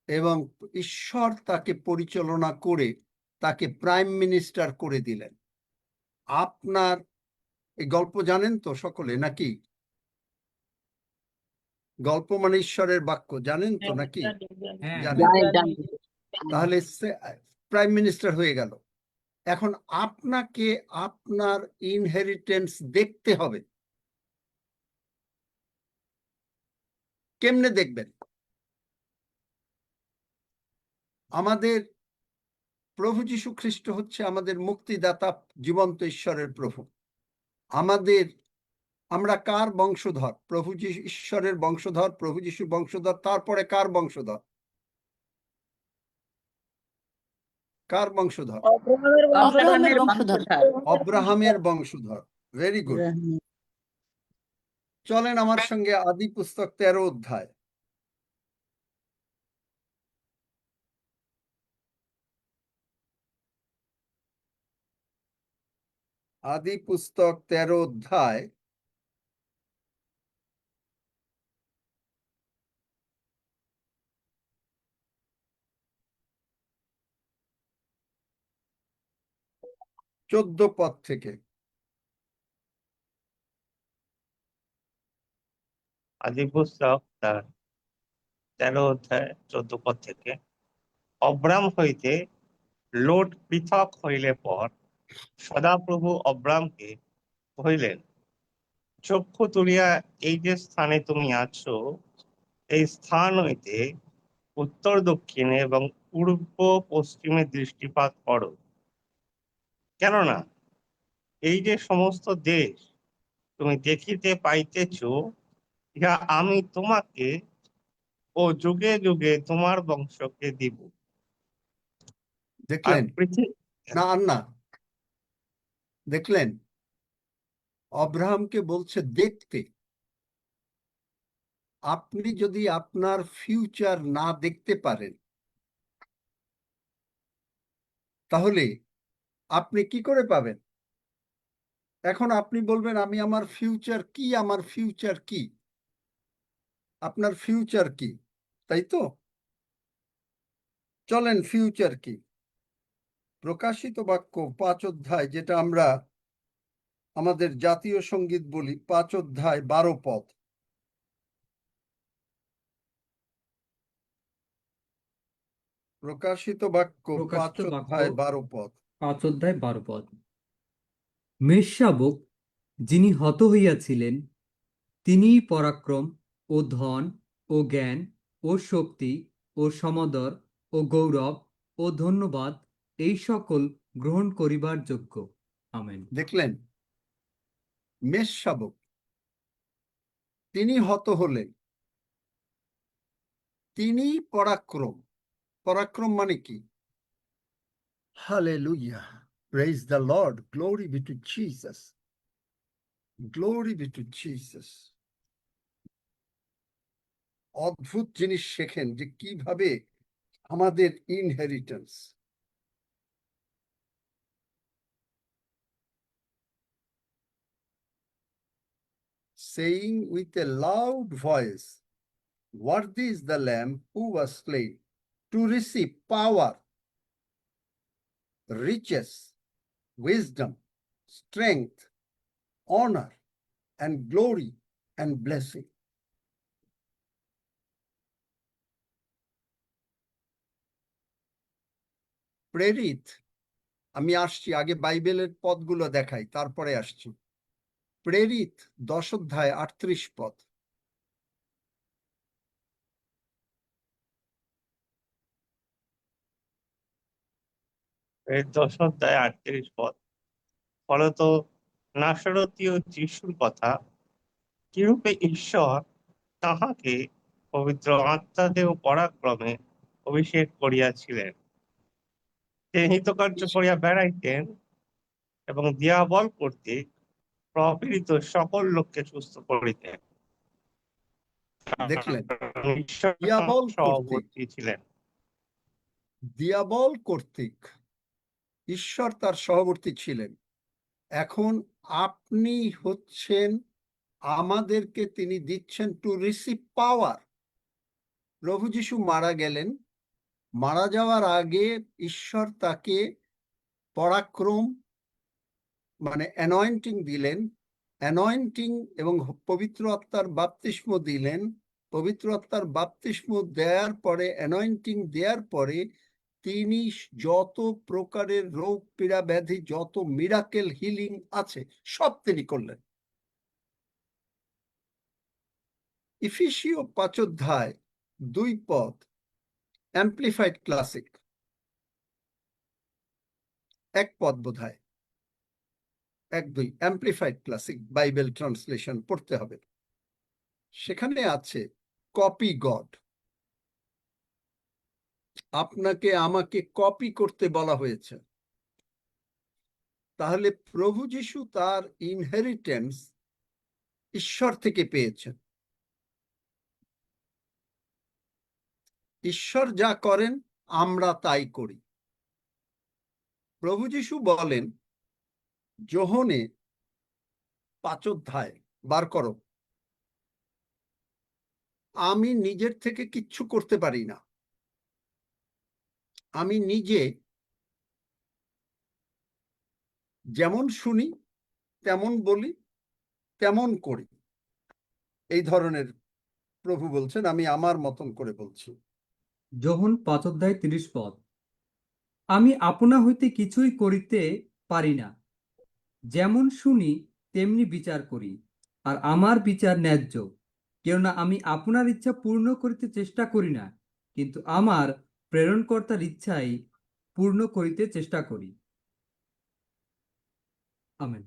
এবং ঈশ্বর তাকে পরিচালনা করে তাকে প্রাইম মিনিস্টার করে দিলেন। আপনার এই গল্প জানেন তো সকলে নাকি? গল্প মানে ঈশ্বরের বাক্য, জানেন তো নাকি?
হ্যাঁ,
জানেন। তাহলে প্রাইম মিনিস্টার হয়ে গেল। এখন আপনাকে আপনার ইনহেরিটেন্স দেখতে হবে। কেমনে দেখবেন? আমাদের প্রভু যীশু খ্রিস্ট হচ্ছে আমাদের মুক্তিদাতা, জীবন্ত ঈশ্বরের প্রভু। আমরা কার বংশধর? প্রভু যীশু ঈশ্বরের বংশধর, প্রভু যীশু বংশধর। তারপরে কার বংশধর? কার বংশধর?
অব্রাহামের বংশধর।
অব্রাহামের বংশধর। Very good. চলেন আমার সঙ্গে আদি পুস্তক 13 অধ্যায়। আদি পুস্তক 13 অধ্যায় 14 পদ থেকে।
আদি পুস্তক তার 13 অধ্যায় 14 পদ থেকে।
অব্রাম হইতে লোট পৃথক হইলে পর সদাপ্রভু অব্রামকে কহিলেন, চক্ষু তুলিয়া এই যে স্থানে তুমি আছো, এই স্থান হইতে উত্তর দক্ষিণে এবং পূর্ব পশ্চিমে দৃষ্টিপাত করো। কেননা এই যে সমস্ত দেশ তুমি দেখিতে পাইতেছ, ইহা আমি তোমাকে ও যুগে যুগে তোমার বংশকে দিব। আর
দেখলেন
পৃথিবী
না? আর না, দেখলেন অব্রাহামকে বলছে দেখতে। আপনি যদি আপনার ফিউচার না দেখতে পারেন, তাহলে আপনি কি করে পাবেন? এখন আপনি বলবেন আমি আমার ফিউচার কি, আমার ফিউচার কি, আপনার ফিউচার কি, তাই তো? চলেন ফিউচার কি। প্রকাশিত বাক্য 5 অধ্যায়, যেটা আমরা আমাদের জাতীয় সঙ্গীত বলি, 5 অধ্যায় 12 পদ। প্রকাশিত বাক্য 5
প্রকাশিত বাক্য
অধ্যায় 12 পদ।
5 অধ্যায় 12 পদ। মেষশাবক যিনি হত হইয়াছিলেন, তিনিই পরাক্রম ও ধন ও জ্ঞান ও শক্তি ও সমাদর ও গৌরব ও ধন্যবাদ এই সকল গ্রহণ করিবার যোগ্য। আমেন।
দেখলেন, মেষ শাবক তিনি হত হলেন, তিনি পরাক্রম। পরাক্রম মানে কি? Hallelujah, praise the Lord, glory be to Jesus, glory be to Jesus. অদ্ভুত জিনিস শেখেন যে কিভাবে আমাদের inheritance. Saying with a loud voice, worthy is the Lamb who was slain to receive power, riches, wisdom, strength, honor, and glory and blessing. প্রেরিত, আমি আসছি, আগে বাইবেলের পদগুলো দেখাই, তারপরে আসছি। প্রেরিত 10 অধ্যায় 38 পদ।
এর 10 অধ্যায় 38 পদ। ফলত নাসরতীয় যিশুর কথা, কিরূপে ঈশ্বর তাহাকে পবিত্র আত্মা ও পরাক্রমে অভিষেক করিয়াছিলেন। তিনি হিতকার্য করিয়া বেড়াইতেন এবং দিয়াবল কর্তৃক প্রপীড়িত সকল লোককে সুস্থ করিতেন।
দেখলেন,
ঈশ্বর
দিয়াবল কর্তৃক,
সহবর্তী ছিলেন।
দিয়াবল কর্তৃক ঈশ্বর তার সহবর্তী ছিলেন। এখন আপনি হচ্ছেন, আমাদেরকে তিনি দিচ্ছেন টু রিসিভ পাওয়ার। প্রভু যিশু মারা গেলেন, মারা যাওয়ার আগে ঈশ্বর তাকে পরাক্রম মানে অ্যানয়েন্টিং দিলেন, অ্যানয়েন্টিং এবং পবিত্র আত্মার বাপ্তিস্ম দিলেন। পবিত্র আত্মার বাপ্তিস্ম দেওয়ার পরে, অ্যানয়েন্টিং দেওয়ার পরে তিনি যত প্রকারের রোগ পীড়া ব্যাধি, যত মিরাকেল হিলিং আছে, সব তিনি করলেন। ইফিসীয় 5 অধ্যায় 2 পদ, অ্যাম্পলিফাইড ক্লাসিক, 1 পদ বোধহয়, 1-2 অ্যাম্পলিফাইড ক্লাসিক বাইবেল ট্রান্সলেশন পড়তে হবে। সেখানে আছে কপি গড। আপনাকে আমাকে কপি করতে বলা হয়েছে। তাহলে প্রভু যিশু তার ইনহেরিটেন্স ঈশ্বর থেকে পেয়েছেন। ঈশ্বর যা করেন আমরা তাই করি। প্রভু যিশু বলেন, যোহনে 5 অধ্যায় বার করো, আমি নিজের থেকে কিচ্ছু করতে পারি না, আমি নিজে যেমন শুনি তেমন বলি তেমন করি। এই ধরনের প্রভু বলছেন, আমি আমার মতন করে বলছি।
যোহন 5 অধ্যায় 30 পদ। আমি আপনা হইতে কিছুই করিতে পারি না, যেমন শুনি তেমনি বিচার করি, আর আমার বিচার ন্যায্য। কেননা আমি আপনার ইচ্ছা পূর্ণ করিতে চেষ্টা করি না, কিন্তু আমার প্রেরণকর্তার ইচ্ছাই পূর্ণ করিতে চেষ্টা করি। আমেন।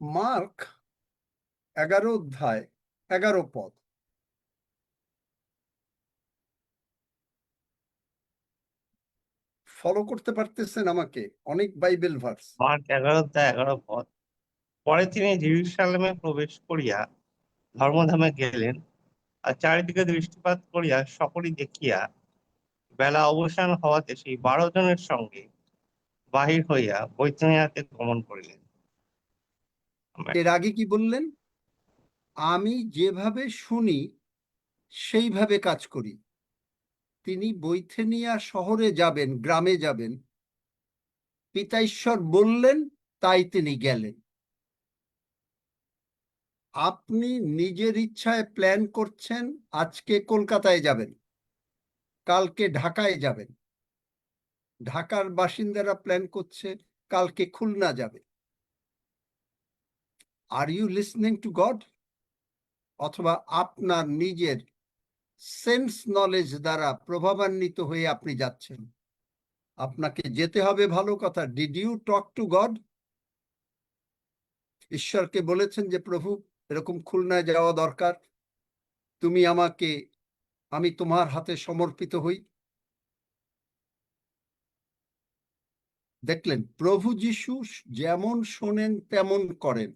মার্ক 11 অধ্যায় 11 পদ। ফলো করতে পারতেছেন আমাকে? অনেক বাইবেল ভার্স।
মার্ক 11 অধ্যায় 11 পদ। পরে তিনি জেরুসালেমে প্রবেশ করিয়া ধর্মধামে গেলেন, আর চারিদিকে দৃষ্টিপাত করিয়া সকলই দেখিয়া বেলা অবসান হওয়াতে সেই 12 জনের সঙ্গে বাহির হইয়া বৈতনিয়াতে গমন করিলেন। আমেন।
এর আগে কি বললেন? আমি যেভাবে শুনি সেইভাবে কাজ করি। তিনি বৈথেনিয়া শহরে যাবেন, গ্রামে যাবেন, পিতা ঈশ্বর বললেন, তাই তিনি গেলেন। আপনি নিজের ইচ্ছায় প্ল্যান করছেন, আজকে কলকাতায় যাবেন, কালকে ঢাকায় যাবেন, ঢাকার বাসিন্দারা প্ল্যান করছে কালকে খুলনা যাবে। Are you listening to God? অথবা আপনার নিজের সেন্স নলেজ দ্বারা প্রভাবান্বিত হয়ে আপনি যাচ্ছেন? আপনাকে যেতে হবে, ভালো কথা। Did you talk to God? ঈশ্বরকে বলেছেন যে প্রভু, এরকম খুলনায় যাওয়া দরকার, তুমি আমি তোমার হাতে সমর্পিত হই। দেখলেন, প্রভু যিশু যেমন শোনেন তেমন করেন।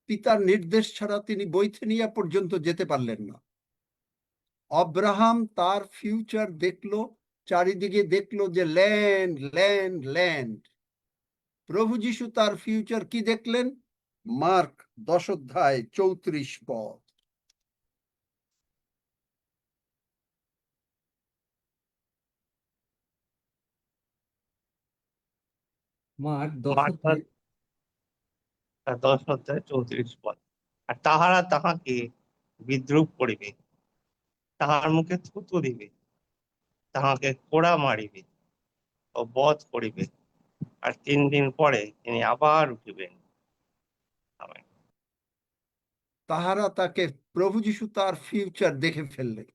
পিতার নির্দেশ ছাড়া তিনি বৈথেনিয়া পর্যন্ত যেতে পারলেন না। আব্রাহাম তার ফিউচার দেখলো, চারিদিকে দেখলো যে ল্যান্ড ল্যান্ড ল্যান্ড। প্রভু যিশু তার ফিউচার কি দেখলেন? মার্ক 10 অধ্যায় 34 পদ।
মার্ক
মার্ক 10 অধ্যায় 34 পদ। আর তাহারা তাহাকে বিদ্রূপ করিবে, তাহার মুখে থুতু দিবে, তাহাকে কোড়া মারিবে ও বধ করিবে, আর 3 দিন পরে তিনি আবার উঠিবেন। আমেন।
তাহারা তাকে, প্রভু যিশু তার ফিউচার দেখে ফেললেন।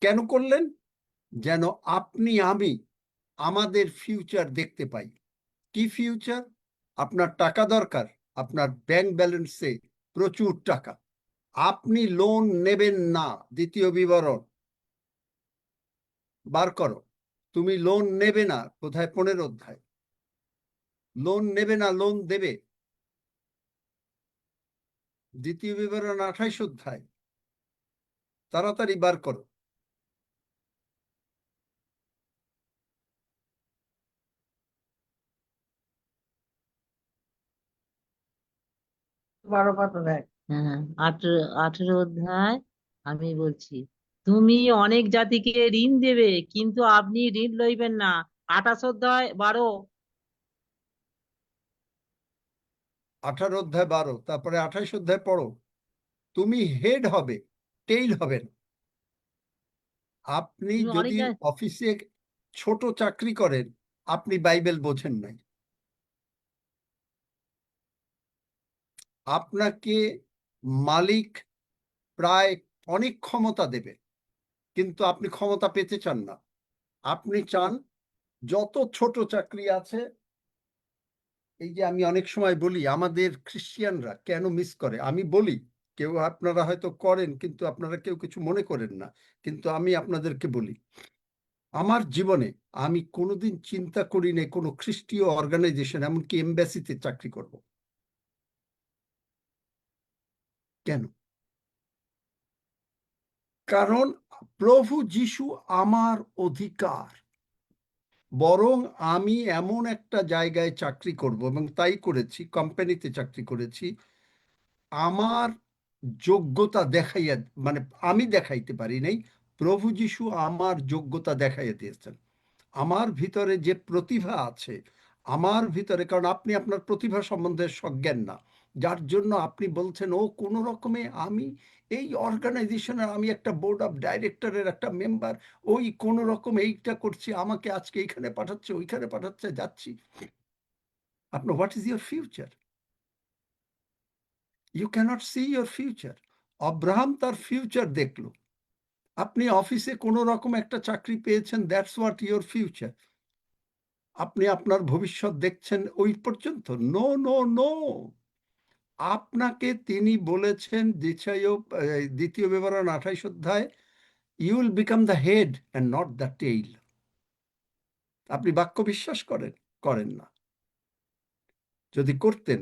কেন করলেন? যেন আপনি আমি আমাদের ফিউচার দেখতে পাই। কি ফিউচার? আপনার টাকা দরকার, আপনার ব্যাংক ব্যালেন্সে প্রচুর টাকা, আপনি লোন নেবেন না। দ্বিতীয় বিবরণ বার করো। তুমি লোন নেবে না, কোথায়? 15 অধ্যায়। লোন নেবে না, লোন দেবে। দ্বিতীয় বিবরণ 28 অধ্যায়। তাড়াতাড়ি বার করো।
হ্যাঁ, 18 অধ্যায় আমি বলছি, তুমি অনেক জাতিকে ঋণ দেবে, কিন্তু আপনি ঋণ লইবেন না। 28 অধ্যায় 12।
18 অধ্যায় 12, তারপরে 28 অধ্যায় পড়ো। তুমি হেড হবে, টেইল হবে না। আপনি
তুমি অনেক
যদি অফিসে ছোট চাকরি করেন, আপনি বাইবেল বোঝেন নাই। আপনাকে মালিক প্রায় অনেক ক্ষমতা দেবে, কিন্তু আপনি ক্ষমতা পেতে চান না। আপনি চান যত ছোট চাকরি আছে। এই যে আমি অনেক সময় বলি, আমাদের খ্রিস্টিয়ানরা কেন মিস করে, আমি বলি, কেউ আপনারা হয়তো করেন, কিন্তু আপনারা কেউ কিছু মনে করেন না, কিন্তু আমি আপনাদেরকে বলি, আমার জীবনে আমি কোনোদিন চিন্তা করি নাই কোনো খ্রিস্টীয় অর্গানাইজেশন, এমনকি এমবাসিতে চাকরি করব। কেন? কারণ প্রভু যিশু আমার অধিকার। বরং আমি এমন একটা জায়গায় চাকরি করব, এবং তাই করেছি, কোম্পানিতে চাকরি করেছি। আমার যোগ্যতা দেখাইয়া, মানে আমি দেখাইতে পারি নাই, প্রভু যিশু আমার যোগ্যতা দেখাইয়া দিয়েছেন। আমার ভিতরে যে প্রতিভা আছে, আমার ভিতরে, কারণ আপনি আপনার প্রতিভা সম্বন্ধে সজ্ঞান না, যার জন্য আপনি বলছেন ও কোনো রকমে আমি এই অর্গানাইজেশনের আমি একটা বোর্ড অফ ডাইরেক্টরের একটা মেম্বার, ওই কোনো রকম এইটা করছি, আমাকে আজকে এইখানে পাঠাচ্ছে ওইখানে পাঠাচ্ছে, যাচ্ছি। আপনার what is your future? You cannot see your future. Abraham তার ফিউচার দেখলো। আপনি অফিসে কোনো রকম একটা চাকরি পেয়েছেন, দ্যাটস হোয়াট ইউর ফিউচার। আপনি আপনার ভবিষ্যৎ দেখছেন ওই পর্যন্ত? No no no. আপনাকে তিনি বলেছেন দ্বিতীয় বিবরণ 28 অধ্যায়, you will become the head and not the tail. আপনি বাক্য বিশ্বাস করেন? করেন না। যদি করতেন,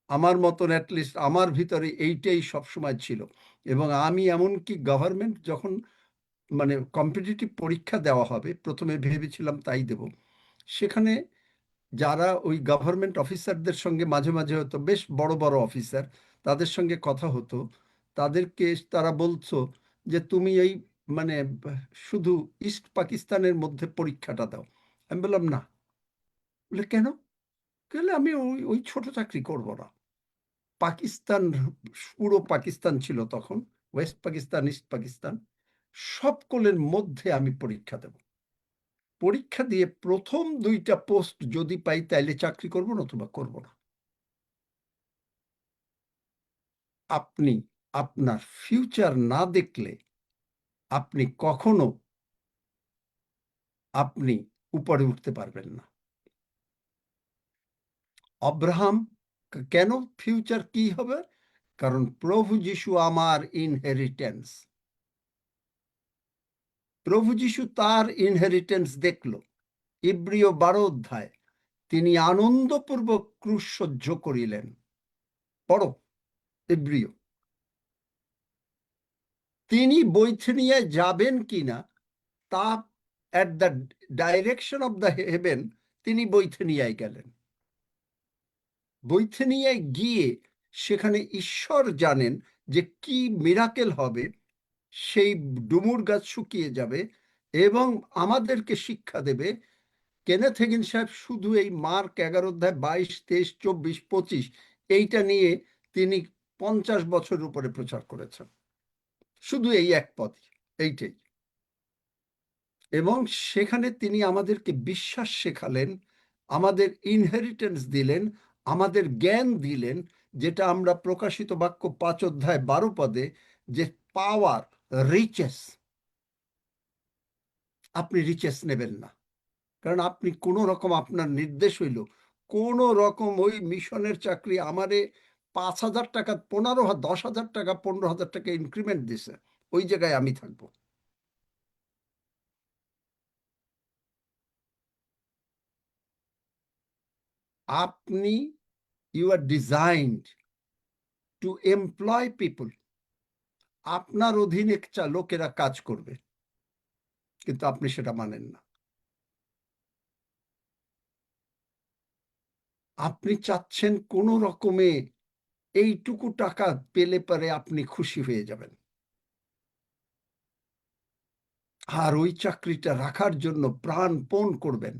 আমার মতন অ্যাটলিস্ট আমার ভিতরে এইটাই সবসময় ছিল। এবং আমি এমনকি গভর্নমেন্ট যখন মানে কম্পিটিটিভ পরীক্ষা দেওয়া হবে, প্রথমে ভেবেছিলাম তাই দেব। সেখানে যারা ওই গভর্নমেন্ট অফিসারদের সঙ্গে মাঝে মাঝে হতো, বেশ বড় বড় অফিসার, তাদের সঙ্গে কথা হতো, তাদেরকে তারা বলছো যে তুমি এই মানে শুধু ইস্ট পাকিস্তানের মধ্যে পরীক্ষাটা দাও। আমি বললাম না। বলে কেন? বলে আমি ওই ওই ছোট চাকরি করব না। পাকিস্তান, পুরো পাকিস্তান ছিল তখন, ওয়েস্ট পাকিস্তান, ইস্ট পাকিস্তান, সবগুলোর মধ্যে আমি পরীক্ষা দেব। পরীক্ষা দিয়ে প্রথম 2টা পোস্ট যদি পাই তাইলে চাকরি করব, নতুবা করব না। আপনি আপনার ফিউচার না দেখলে আপনি কখনো আপনি উপরে উঠতে পারবেন না। আব্রাহাম কেন ফিউচার কি হবে? কারণ প্রভু যীশু আমার ইনহেরিটেন্স। প্রভু যীশু তার ইনহেরিটেন্স দেখলো। ইব্রিয় 12 অধ্যায়, তিনি আনন্দপূর্বক ক্রুশ সহ্য করিলেন। পড়ো ইব্রিয়। তিনি বৈথনিয়ায় যাবেন কিনা তা at the direction of the haven তিনি বৈথনিয়ায় গেলেন। বৈথনিয়ায় গিয়ে সেখানে ঈশ্বর জানেন যে কি মিরাকেল হবে। সেই ডুমুর গাছ শুকিয়ে যাবে এবং আমাদেরকে শিক্ষা দেবে। কেনেথ হেগিন সাহেব শুধু এই মার্ক 11 অধ্যায় 22, 23, 24, 25 এইটা নিয়ে তিনি 50 বছরের উপরে প্রচার করেছেন, শুধু এই এক পদ, এইটাই। এবং সেখানে তিনি আমাদেরকে বিশ্বাস শেখালেন, আমাদের ইনহেরিটেন্স দিলেন, আমাদের জ্ঞান দিলেন, যেটা আমরা প্রকাশিত বাক্য 5 অধ্যায় 12 পদে, যে পাওয়ার, রিচেস। আপনি রিচেস নেবেন না, কারণ আপনি কোনো রকম আপনার নির্দেশ হইল কোনো রকম ওই মিশনের চাকরি আমারে 5,000 টাকা, 10,000 টাকা, 15,000 টাকা ইনক্রিমেন্ট দিছে, ওই জায়গায় আমি থাকবো। আপনি you are designed to employ people. আপনার অধীনে লোকেরা কাজ করবে, কিন্তু আপনি সেটা মানেন না। আপনি চাচ্ছেন কোন রকমে এইটুকু টাকা পেলে পরে আপনি খুশি হয়ে যাবেন, আর ওই চাকরিটা রাখার জন্য প্রাণপণ করবেন।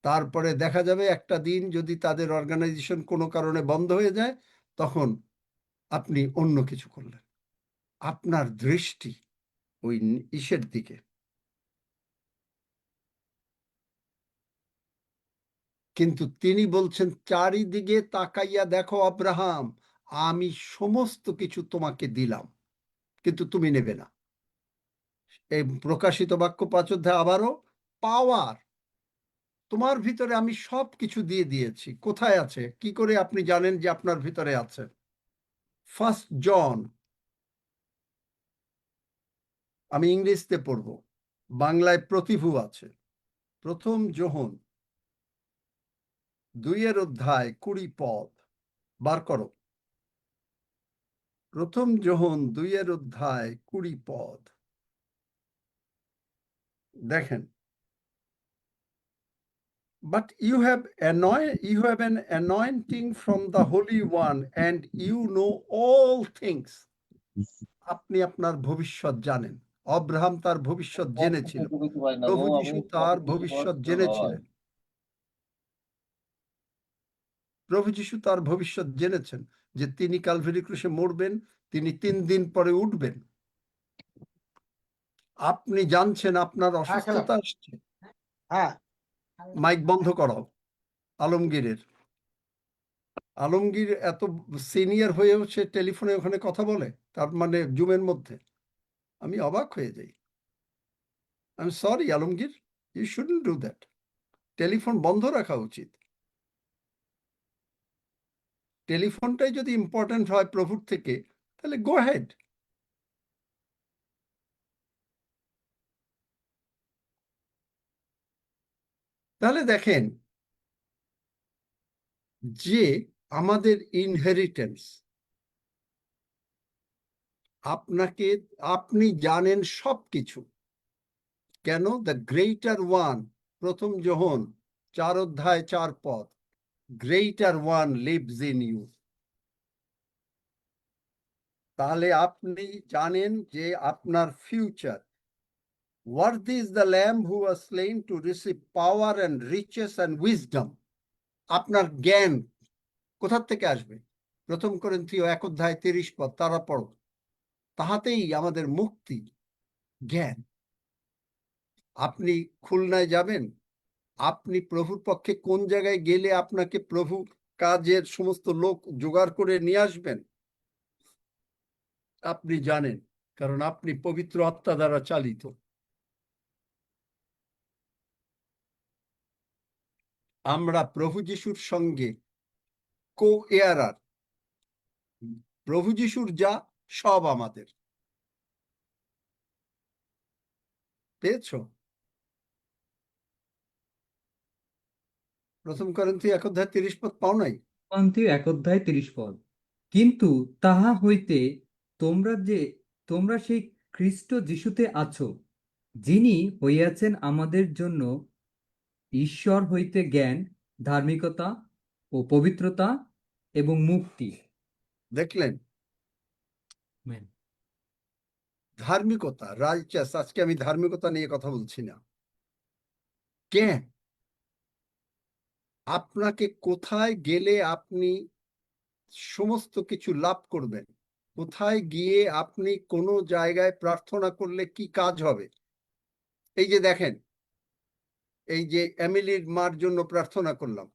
তারপরে দেখা যাবে একটা দিন যদি তাদের অর্গানাইজেশন কোনো কারণে বন্ধ হয়ে যায়, তখন আপনি অন্য কিছু করলেন। আপনার দৃষ্টি ওই ইসের দিকে। কিন্তু তিনি বলছেন, চারিদিকে তাকাইয়া দেখো আব্রাহাম, আমি সমস্ত কিছু তোমাকে দিলাম, কিন্তু তুমি নেবে না। এই প্রকাশিত বাক্য 5 অধ্যায় আবারও, পাওয়ার, তোমার ভিতরে আমি সব কিছু দিয়ে দিয়েছি। কোথায় আছে? কি করে আপনি জানেন যে আপনার ভিতরে আছে? 1 জন, আমি ইংরেজিতে পড়ব, বাংলায় প্রতিভু আছে। 1 যোহন 2 অধ্যায় 20 পদ বার করো। 1 যোহন 2 অধ্যায় 20 পদ দেখেন। But you have an anointing from the Holy One, and you know all things. আপনি আপনার ভবিষ্যৎ জানেন। আব্রাহাম তার ভবিষ্যৎ জেনেছিল, প্রভু যীশু তার ভবিষ্যৎ জেনেছিলেন। প্রভু যীশু তার ভবিষ্যৎ জেনেছেন। যে তিনি ক্যালভারি ক্রুশে মরবেন, তিনি 3 দিন পরে উঠবেন। আপনি জানছেন আপনার অসুস্থতা আসছে, মাইক বন্ধ করাও আলমগীরের। আলমগীর এত সিনিয়র হয়েও সে টেলিফোনে ওখানে কথা বলে, তার মানে জুমের মধ্যে। আমি অবাক হয়ে যাই। I am sorry Alamgir, you shouldn't do that. Telephone বন্ধ রাখা উচিত। টেলিফোনটাই যদি ইম্পর্টেন্ট হয় প্রভুর থেকে, তাহলে গো হেড। তাহলে দেখেন যে আমাদের ইনহেরিটেন্স, আপনি জানেন সবকিছু। কেন? দ্য গ্রেটার ওয়ান, প্রথম যোহন 4 অধ্যায় 4 পদ, greater one lives in you. তাহলে আপনি জানেন যে আপনার future. Worthy is the Lamb who was slain to receive power and riches and wisdom. আপনার জ্ঞান কোথা থেকে আসবে? 1 করিন্থীয় 1 অধ্যায় 30 পদ, তারা পড়ো। তাহাতেই আমাদের মুক্তি, জ্ঞান। আপনি খুলনায় যাবেন, আপনি প্রভুর পক্ষে কোন জায়গায় গেলে আপনাকে প্রভু কাজের সমস্ত লোক জোগাড় করে নিয়ে আসবেন আপনি জানেন, কারণ আপনি পবিত্র আত্মা দ্বারা চালিত। আমরা প্রভু যিশুর সঙ্গে কো-এয়ারার। প্রভু যিশুর যা, সব আমাদের। পেয়েছ? 1 করিন্থী 1 অধ্যায় 30 পদ পাও নাই?
করিন্থীয় 1 অধ্যায় 30 পদ। কিন্তু তাহা হইতে তোমরা সেই খ্রিস্ট যিশুতে আছো, যিনি হইয়াছেন আমাদের জন্য ঈশ্বর হইতে জ্ঞান, ধার্মিকতা ও পবিত্রতা এবং মুক্তি।
দেখলেন?
আমেন।
ধার্মিকতা, রাইচাস। আজকে আমি ধার্মিকতা নিয়ে কথা বলছি না। জ্ঞান। আপনাকে কোথায় গেলে আপনি সমস্ত কিছু লাভ করবেন, কোথায় গিয়ে আপনি কোনো জায়গায় প্রার্থনা করলে কি কাজ হবে। এই যে দেখেন, এই যে এমিলির মার জন্য প্রার্থনা করলাম,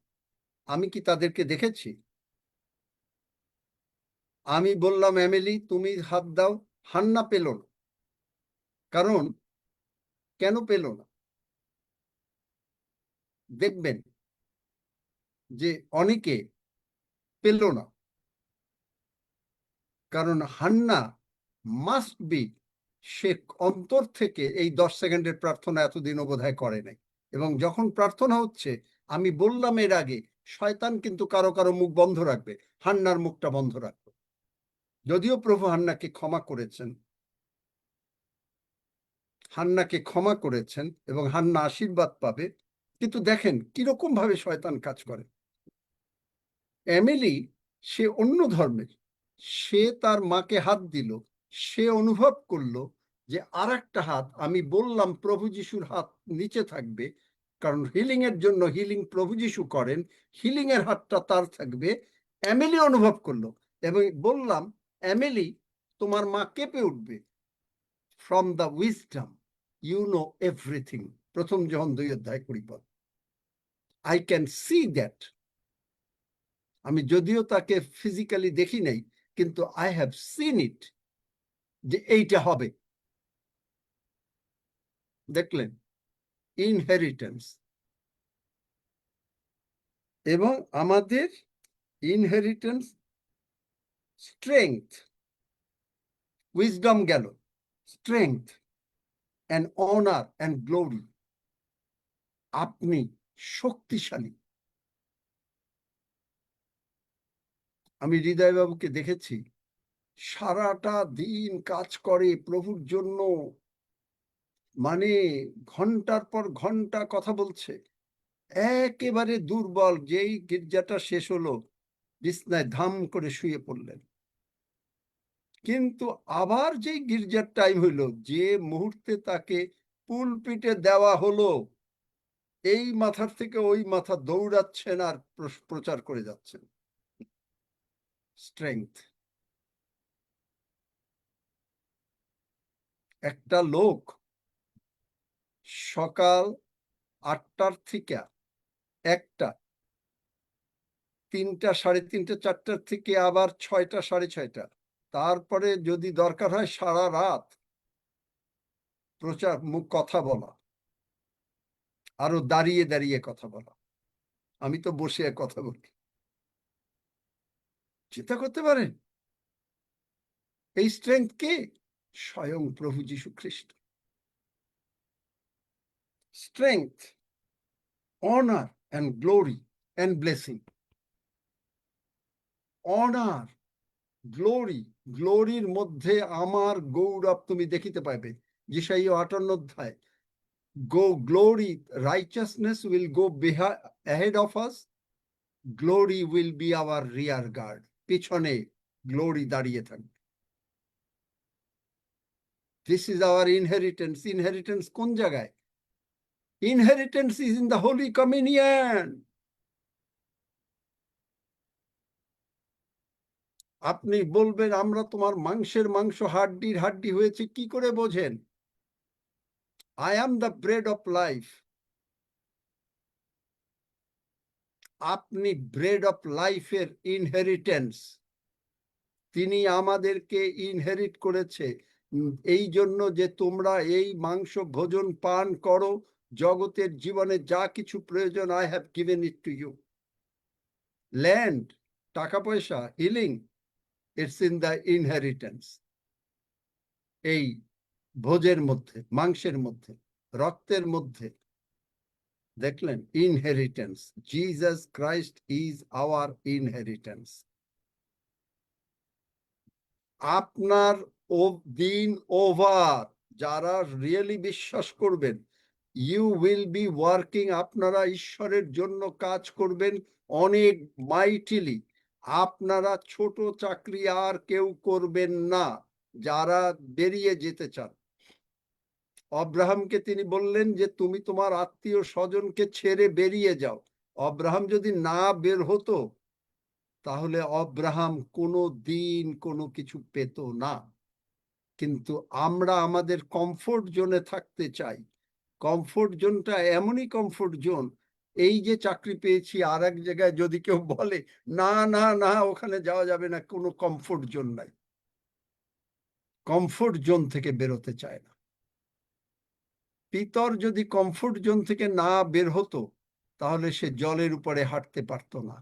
আমি কি তাদেরকে দেখেছি? আমি বললাম এমিলি তুমি হাত দাও, হান্না পেল না। কারণ কেন পেল না? দেখবেন যে অনেকে পেল না, কারণ হান্না মাস্ট বি, সে অন্তর থেকে এই 10 সেকেন্ডের প্রার্থনা এতদিনও বোধহয় করে নাই। এবং যখন প্রার্থনা হচ্ছে, আমি বললাম এর আগে, শয়তান কিন্তু কারো কারো মুখ বন্ধ রাখবে, হান্নার মুখটা বন্ধ রাখবে। যদিও প্রভু হান্নাকে ক্ষমা করেছেন এবং হান্না আশীর্বাদ পাবে, কিন্তু দেখেন কিরকম ভাবে শয়তান কাজ করে। এমিলি, সে অন্য ধর্মের, সে তার মাকে হাত দিল, সে অনুভব করলো যে আর একটা হাত, আমি বললাম প্রভু যিশুর হাত নিচে থাকবে, কারণ হিলিং এর জন্য হিলিং প্রভু যিশু করেন, হিলিং এর হাতটা তার থাকবে। এমিলি অনুভব করলো এবং বললাম এমিলি তোমার মা কেঁপে উঠবে। From the wisdom you know everything, 1 যোহন 2 অধ্যায় 20 পদ। I can see that. আমি যদিও তাকে ফিজিক্যালি দেখি নাই, কিন্তু আই হ্যাভ সিন ইট, যে এইটা হবে। দেখলেন? ইনহেরিটেন্স। এবং আমাদের ইনহেরিটেন্স, স্ট্রেংথ, উইজডম গেল, strength and honour and glory. আপনি শক্তিশালী। আমি হৃদয় বাবুকে দেখেছি, সারাটা দিন কাজ করে প্রভুর জন্য, মানে ঘন্টার পর ঘন্টা কথা বলছে, একেবারে দুর্বল। যেই গির্জাটা শেষ হলো, বিছনায় ধাম করে শুয়ে পড়লেন। কিন্তু আবার যেই গির্জার টাইম হইলো, যে মুহূর্তে তাকে পুলপিটে দেওয়া হলো, এই মাথার থেকে ওই মাথা দৌড়াচ্ছেন আর প্রচার করে যাচ্ছেন। স্ট্রেংথ। একটা লোক সকাল 8টার থেকে 1টা, 3টা, 3:30, 4টার থেকে আবার 6টা, 6:30, তারপরে যদি দরকার হয় সারা রাত কথা বলা, আরো দাঁড়িয়ে দাঁড়িয়ে কথা বলা। আমি তো বসে কথা বলি। চিন্তা করতে পারেন এই স্ট্রেংথ কে? স্বয়ং প্রভু যীশু খ্রিস্ট। Strength, honour and glory and blessing. Honour, glory, গ্লোরির মধ্যে আমার গৌরব তুমি দেখিতে পাইবে। যেসাই 58 অধ্যায়, glory, righteousness will go ahead of us, glory will be our rear guard. পিছনে গ্লোরি দাঁড়িয়ে থাকবে। This is our inheritance. Inheritance কোন জায়গায়? Inheritance is in the Holy Communion. আপনি বলবেন আমরা তোমার মাংসের মাংস, হাড্ডির হাড্ডি হয়েছে, কি করে বোঝেন? I am the bread of life. আপনি ব্রেড অফ লাইফের ইনহেরিটেন্স। তিনি আমাদেরকে ইনহেরিট করেছে এই জন্য যে তোমরা এই মাংস ভোজন পান করো, জগতের জীবনে যা কিছু প্রয়োজন, I have given it to you. Land, টাকা পয়সা, healing, it's in the inheritance. এই ভোজের মধ্যে, মাংসের মধ্যে, রক্তের মধ্যে। দেখলেন, inheritance. Jesus Christ is our inheritance. আপনার দিন ওভার, যারা রিয়েলি বিশ্বাস করবেন, ইউ উইল বি ওয়ার্কিং, আপনারা ঈশ্বরের জন্য কাজ করবেন অনেক মাইটিলি। আপনারা ছোট চাকরি আর কেউ করবেন না যারা বেরিয়ে যেতে চান। অব্রাহামকে তিনি বললেন যে তুমি তোমার আত্মীয় স্বজনকে ছেড়ে বেরিয়ে যাও। অব্রাহাম যদি না বের হতো তাহলে অব্রাহাম কোনো দিন কোনো কিছু পেত না। কিন্তু আমরা আমাদের কমফোর্ট জোনে থাকতে চাই। কমফোর্ট জোনটা এমনই কমফোর্ট জোন, এই যে চাকরি পেয়েছি, আর এক জায়গায় যদি কেউ বলে না না না ওখানে যাওয়া যাবে না, কোনো কমফোর্ট জোন নাই। কমফোর্ট জোন থেকে বেরোতে চায় না। পিতর যদি কমফোর্ট জোন থেকে না বের হতো তাহলে সে জলের উপরে হাঁটতে পারতো না।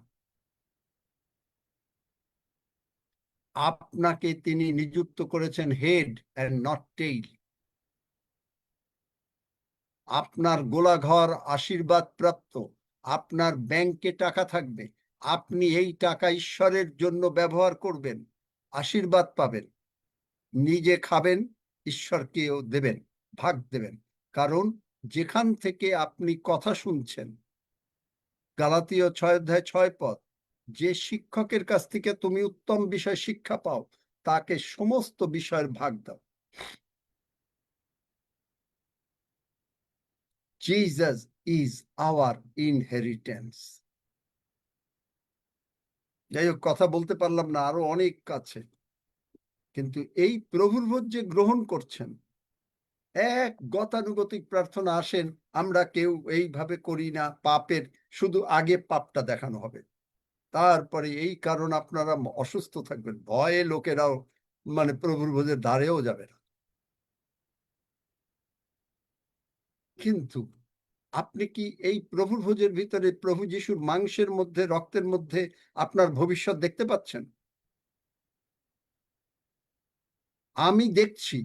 আপনাকে তিনি নিযুক্ত করেছেন হেড অ্যান্ড নট টেইল। আপনার গোলাঘর আশীর্বাদ প্রাপ্ত, আপনার ব্যাংকে টাকা থাকবে, আপনি এই টাকা ঈশ্বরের জন্য ব্যবহার করবেন, আশীর্বাদ পাবেন, নিজে খাবেন, ঈশ্বরকেও দেবেন, ভাগ দেবেন। কারণ যেখান থেকে আপনি কথা শুনছেন, গালাতীয় 6 অধ্যায় 6 পদ, যে শিক্ষকের কাছ থেকে তুমি উত্তম বিষয় শিক্ষা পাও তাকে সমস্ত বিষয়ের ভাগ দাও। Jesus is our inheritance. যাই হোক, কথা বলতে পারলাম না, আরো অনেক কাছে। কিন্তু এই প্রভুর ভোজ যে গ্রহণ করছেন, এক গতানুগতিক প্রার্থনা আসেন, আমরা কেউ এইভাবে করি না, পাপের শুধু আগে পাপটা দেখানো হবে, তারপরে এই কারণ আপনারা অসুস্থ থাকবেন, ভয়ে লোকেরাও মানে প্রভুর ভোজের ধারেও যাবে না। কিন্তু আপনি কি এই প্রভুর ভোজের ভিতরে প্রভু যিশুর মাংসের মধ্যে, রক্তের মধ্যে আপনার ভবিষ্যৎ দেখতে পাচ্ছেন? আমি দেখছি,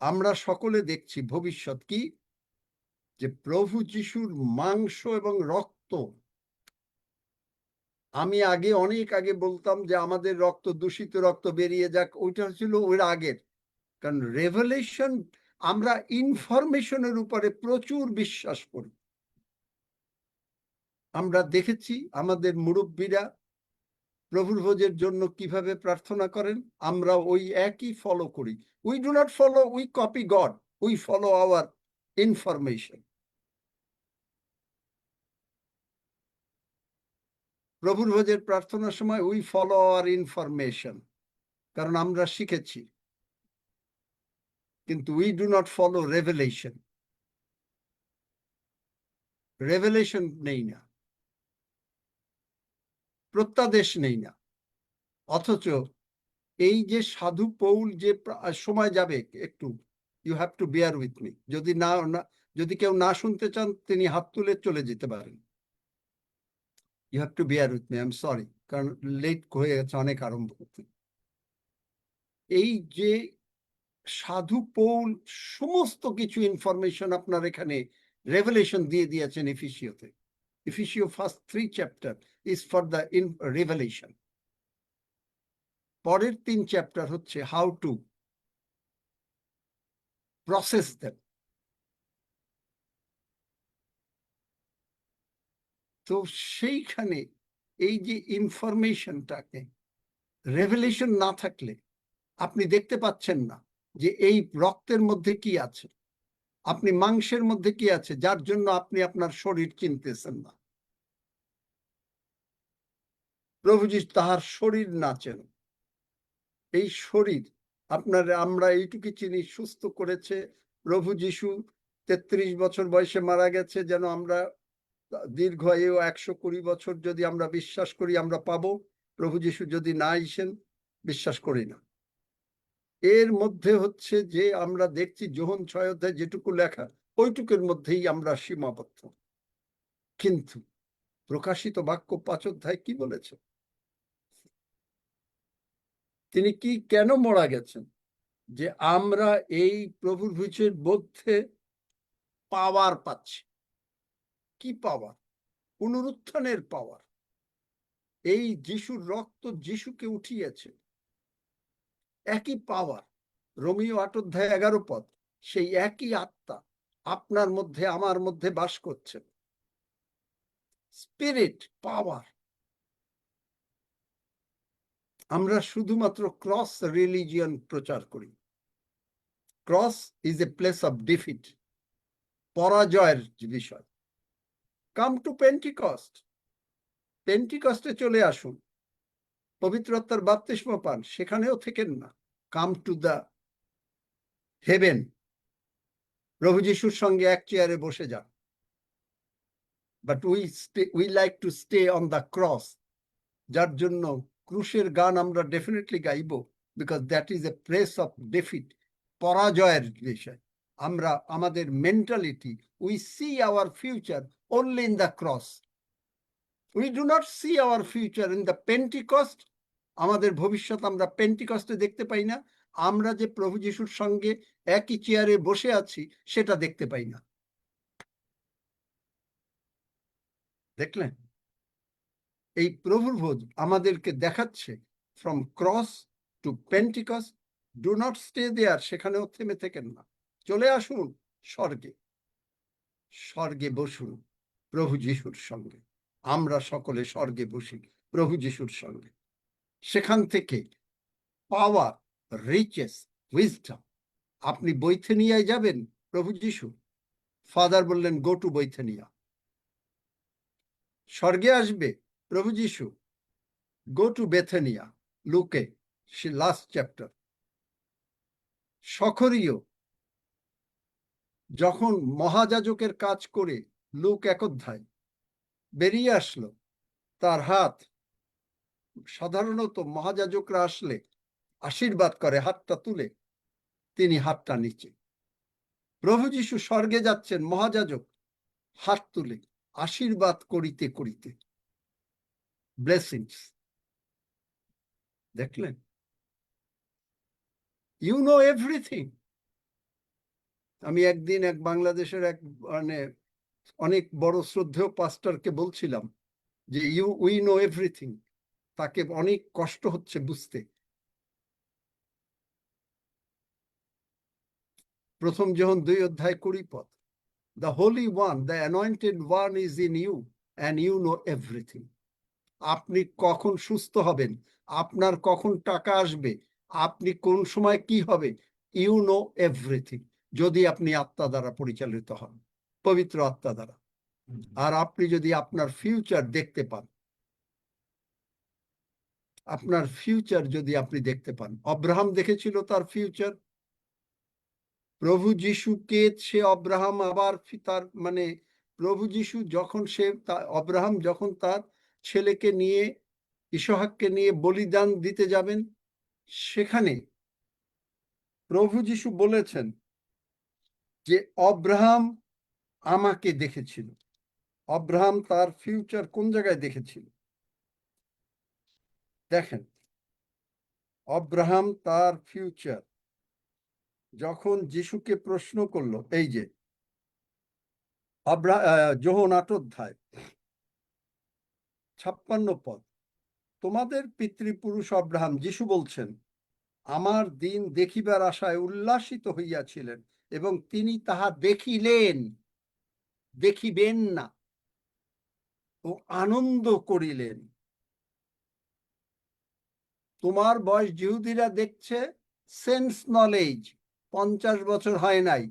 আমরা সকলে দেখছি ভবিষ্যৎ কি, যে প্রভু যিশুর মাংস এবং রক্ত। আমি আগে, অনেক আগে বলতাম যে আমাদের রক্ত দূষিত রক্ত বেরিয়ে যাক, ওইটা ছিল ওর আগের। কারণ রেভেলেশন, আমরা ইনফরমেশনের উপরে প্রচুর বিশ্বাস করি। আমরা দেখেছি আমাদের মুরব্বীরা প্রভুর ভোজের জন্য কিভাবে প্রার্থনা করেন, আমরা ওই একই ফলো করি। We do not follow, we copy god, we follow our information. প্রভুর ভোজের প্রার্থনার সময় উই ফলো আওয়ার ইনফরমেশন, কারণ আমরা শিখেছি, কিন্তু we do not follow revelation. Revelation নেই না, প্রত্যাদেশ নেই না। অথচ এই যে সাধু পৌল যে সময় যাবে, একটু you have to bear with me, যদি কেউ না শুনতে চান তিনি হাত তুলে চলে যেতে পারেন। You have to bear with me, I am sorry, কারণ লেট হয়ে গেছে অনেক আরম্ভ করতে। এই যে সাধু পৌল সমস্ত কিছু ইনফরমেশন আপনার এখানে রেভেলেশন দিয়ে দিয়েছেন এফিসিওতে। এফিসিও first 3 chapter is for the revelation. পরের 3 চ্যাপ্টার হচ্ছে হাউ টু প্রসেস দেম। তো সেইখানে এই যে ইনফরমেশনটাকে, রেভেলেশন না থাকলে আপনি দেখতে পাচ্ছেন না যে এই রক্তের মধ্যে কি আছে, আপনি মাংসের মধ্যে কি আছে, যার জন্য আপনি আপনার শরীর চিনতেছেন না। প্রভুজি তাহার শরীর না চেন, এই শরীর আপনার, আমরা এইটুকু চিনি সুস্থ করেছে প্রভু যিশু। 33 বছর বয়সে মারা গেছে যেন আমরা দীর্ঘ আয়ু 120 বছর যদি আমরা বিশ্বাস করি আমরা পাবো। প্রভু যিশু যদি না আসেন বিশ্বাস করি না। এর মধ্যে হচ্ছে যে আমরা দেখছি যোহন 6 অধ্যায় যেটুকু লেখা ওইটুকুর মধ্যেই আমরা সীমাবদ্ধ। কিন্তু প্রকাশিত বাক্য 5 অধ্যায় কি বলেছে? তিনি কি কেন মারা গেছেন? যে আমরা এই প্রভুর ভোজের মধ্যে পাওয়ার পাচ্ছি। কি পাওয়ার? পুনরুত্থানের পাওয়ার। এই যিশুর রক্ত যিশুকে উঠিয়েছে, একই পাওয়ার। রোমীয় 8 অধ্যায় 11 পদ, সেই একই আত্মা আপনার মধ্যে আমার মধ্যে বাস করছে। স্পিরিট পাওয়ার। আমরা শুধুমাত্র ক্রস রিলিজিয়ন প্রচার করি। Cross is a place of defeat, পরাজয়ের বিষয়। কাম টু পেন্টিকস্ট, পেন্টিকস্টে চলে আসুন, পবিত্র আত্মার বাপ্তিস্ম পান, সেখানেও থেকেন না। কাম টু দ্য হেভেন, প্রভু যিশুর সঙ্গে এক চেয়ারে বসে যান। But we like to stay on the cross, যার জন্য ক্রুশের গান আমরা ডেফিনেটলি গাইব, because that is a place of defeat, পরাজয়ের বিষয়। আমরা আমাদের mentality, we see our future only in the cross. We do not see our future in the Pentecost. আমাদের ভবিষ্যৎ আমরা পেন্টিকস্টে দেখতে পাই না। আমরা যে প্রভু যিশুর সঙ্গে একই চেয়ারে বসে আছি সেটা দেখতে পাই না। দেখলেন? এই প্রভুর ভোজ আমাদেরকে দেখাচ্ছে from cross to Pentecost. Do not stay there, সেখানেও থেমে থেকেন না, চলে আসুন স্বর্গে। স্বর্গে বসুন প্রভু যিশুর সঙ্গে। আমরা সকলে স্বর্গে বসি প্রভু যিশুর সঙ্গে। সেখান থেকে পাওয়ার, রিচেস, উইজডম। আপনি বৈথেনিয়ায় যাবেন, প্রভু যিশু ফাদার বললেন গো টু বৈথেনিয়া। স্বর্গে আসবে প্রভু যিশু, গো টু বেথেনিয়া। লুকে সে লাস্ট চ্যাপ্টার। সখরীয় যখন মহাযাজকের কাজ করে লুক 1 অধ্যায় বেরিয়ে আসলো, তার হাত, সাধারণত মহাযাজকরা আসলে আশীর্বাদ করে হাতটা তুলে, তিনি হাতটা নিচে। প্রভু যিশু স্বর্গে যাচ্ছেন, মহাযাজক হাত তুলে আশীর্বাদ করিতে করিতে, ব্লেসিংস। দেখলেন? You know everything. আমি একদিন এক বাংলাদেশের এক অনেক বড় শ্রদ্ধেয় পাস্টরকে বলছিলাম যে উই নো এভরিথিং। তাকে অনেক কষ্ট হচ্ছে বুঝতে। প্রথম যোহন 2 অধ্যায় 20 পদ, the holy one, the anointed one is in you and you know everything. আপনি কখন সুস্থ হবেন, আপনার কখন টাকা আসবে, আপনি কোন সময় কি হবে, ইউ নো এভরিথিং, যদি আপনি আত্মা দ্বারা পরিচালিত হন, পবিত্র আত্মা দ্বারা। আর আপনি যদি আপনার ফিউচার দেখতে পান, আপনার ফিউচার যদি আপনি দেখতে পান, অব্রাহাম দেখেছিল তার ফিউচার। প্রভু যিশুকে সে অব্রাহাম আবার তার মানে প্রভু যিশু যখন অব্রাহাম যখন তার ছেলেকে নিয়ে ইসহাককে নিয়ে বলিদান দিতে যাবেন, সেখানে প্রভু যিশু বলেছেন যে অব্রাহাম আমাকে দেখেছিল। অব্রাহাম তার ফিউচার কোন জায়গায় দেখেছিল দেখেন, অব্রাহাম তার ফিউচার যখন যিশুকে প্রশ্ন করলো, এই যে যোহন ৮ অধ্যায় ৫৬ পদ, তোমাদের পিতৃপুরুষ অব্রাহাম, যিশু বলছেন, আমার দিন দেখিবার আশায় উল্লাসিত হইয়াছিলেন এবং তিনি তাহা দেখিলেন, দেখিবেন না, ও আনন্দ করিলেন। তোমার বয়স জিহুদিরা দেখছে সেন্স নলেজ, 50 বছর হয় নাই।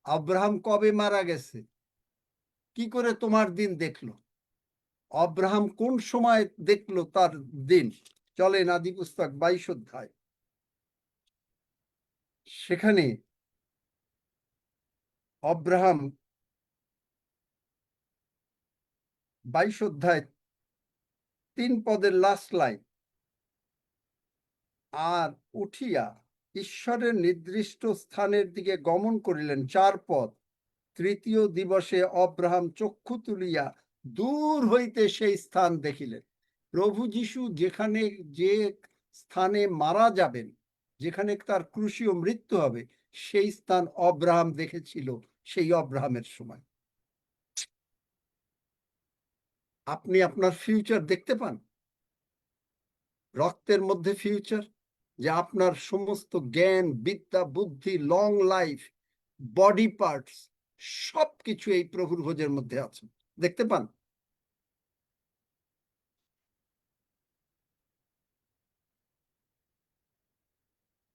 আব্রাহাম কবে মারা গেছে, কি করে তোমার দিন দেখলো? আব্রাহাম কোন সময় দেখলো তার দিন? চলেন আদি পুস্তক 22 অধ্যায়, সেখানে আব্রাহাম 22 অধ্যায় 3 পদের লাস্ট লাইন, আর উঠিয়া ঈশ্বরের নির্দিষ্ট স্থানের দিকে গমন করিলেন, 4 পদ। তৃতীয় দিবসে অব্রাহাম চক্ষু তুলিয়া দূর হইতে সেই স্থান দেখিলেন। প্রভু যিশু যেখানে যে স্থানে মারা যাবেন, যেখানে তার ক্রুশীয় মৃত্যু হবে, সেই স্থান অব্রাহাম দেখেছিল সেই অব্রাহামের সময়। আপনি আপনার ফিউচার দেখতে পান? রক্তের মধ্যে ফিউচার, যে আপনার সমস্ত জ্ঞান, বিদ্যা, বুদ্ধি, লং লাইফ, বডি পার্টস সবকিছু এই প্রভুর ভোজের মধ্যে আছে, দেখতে পান?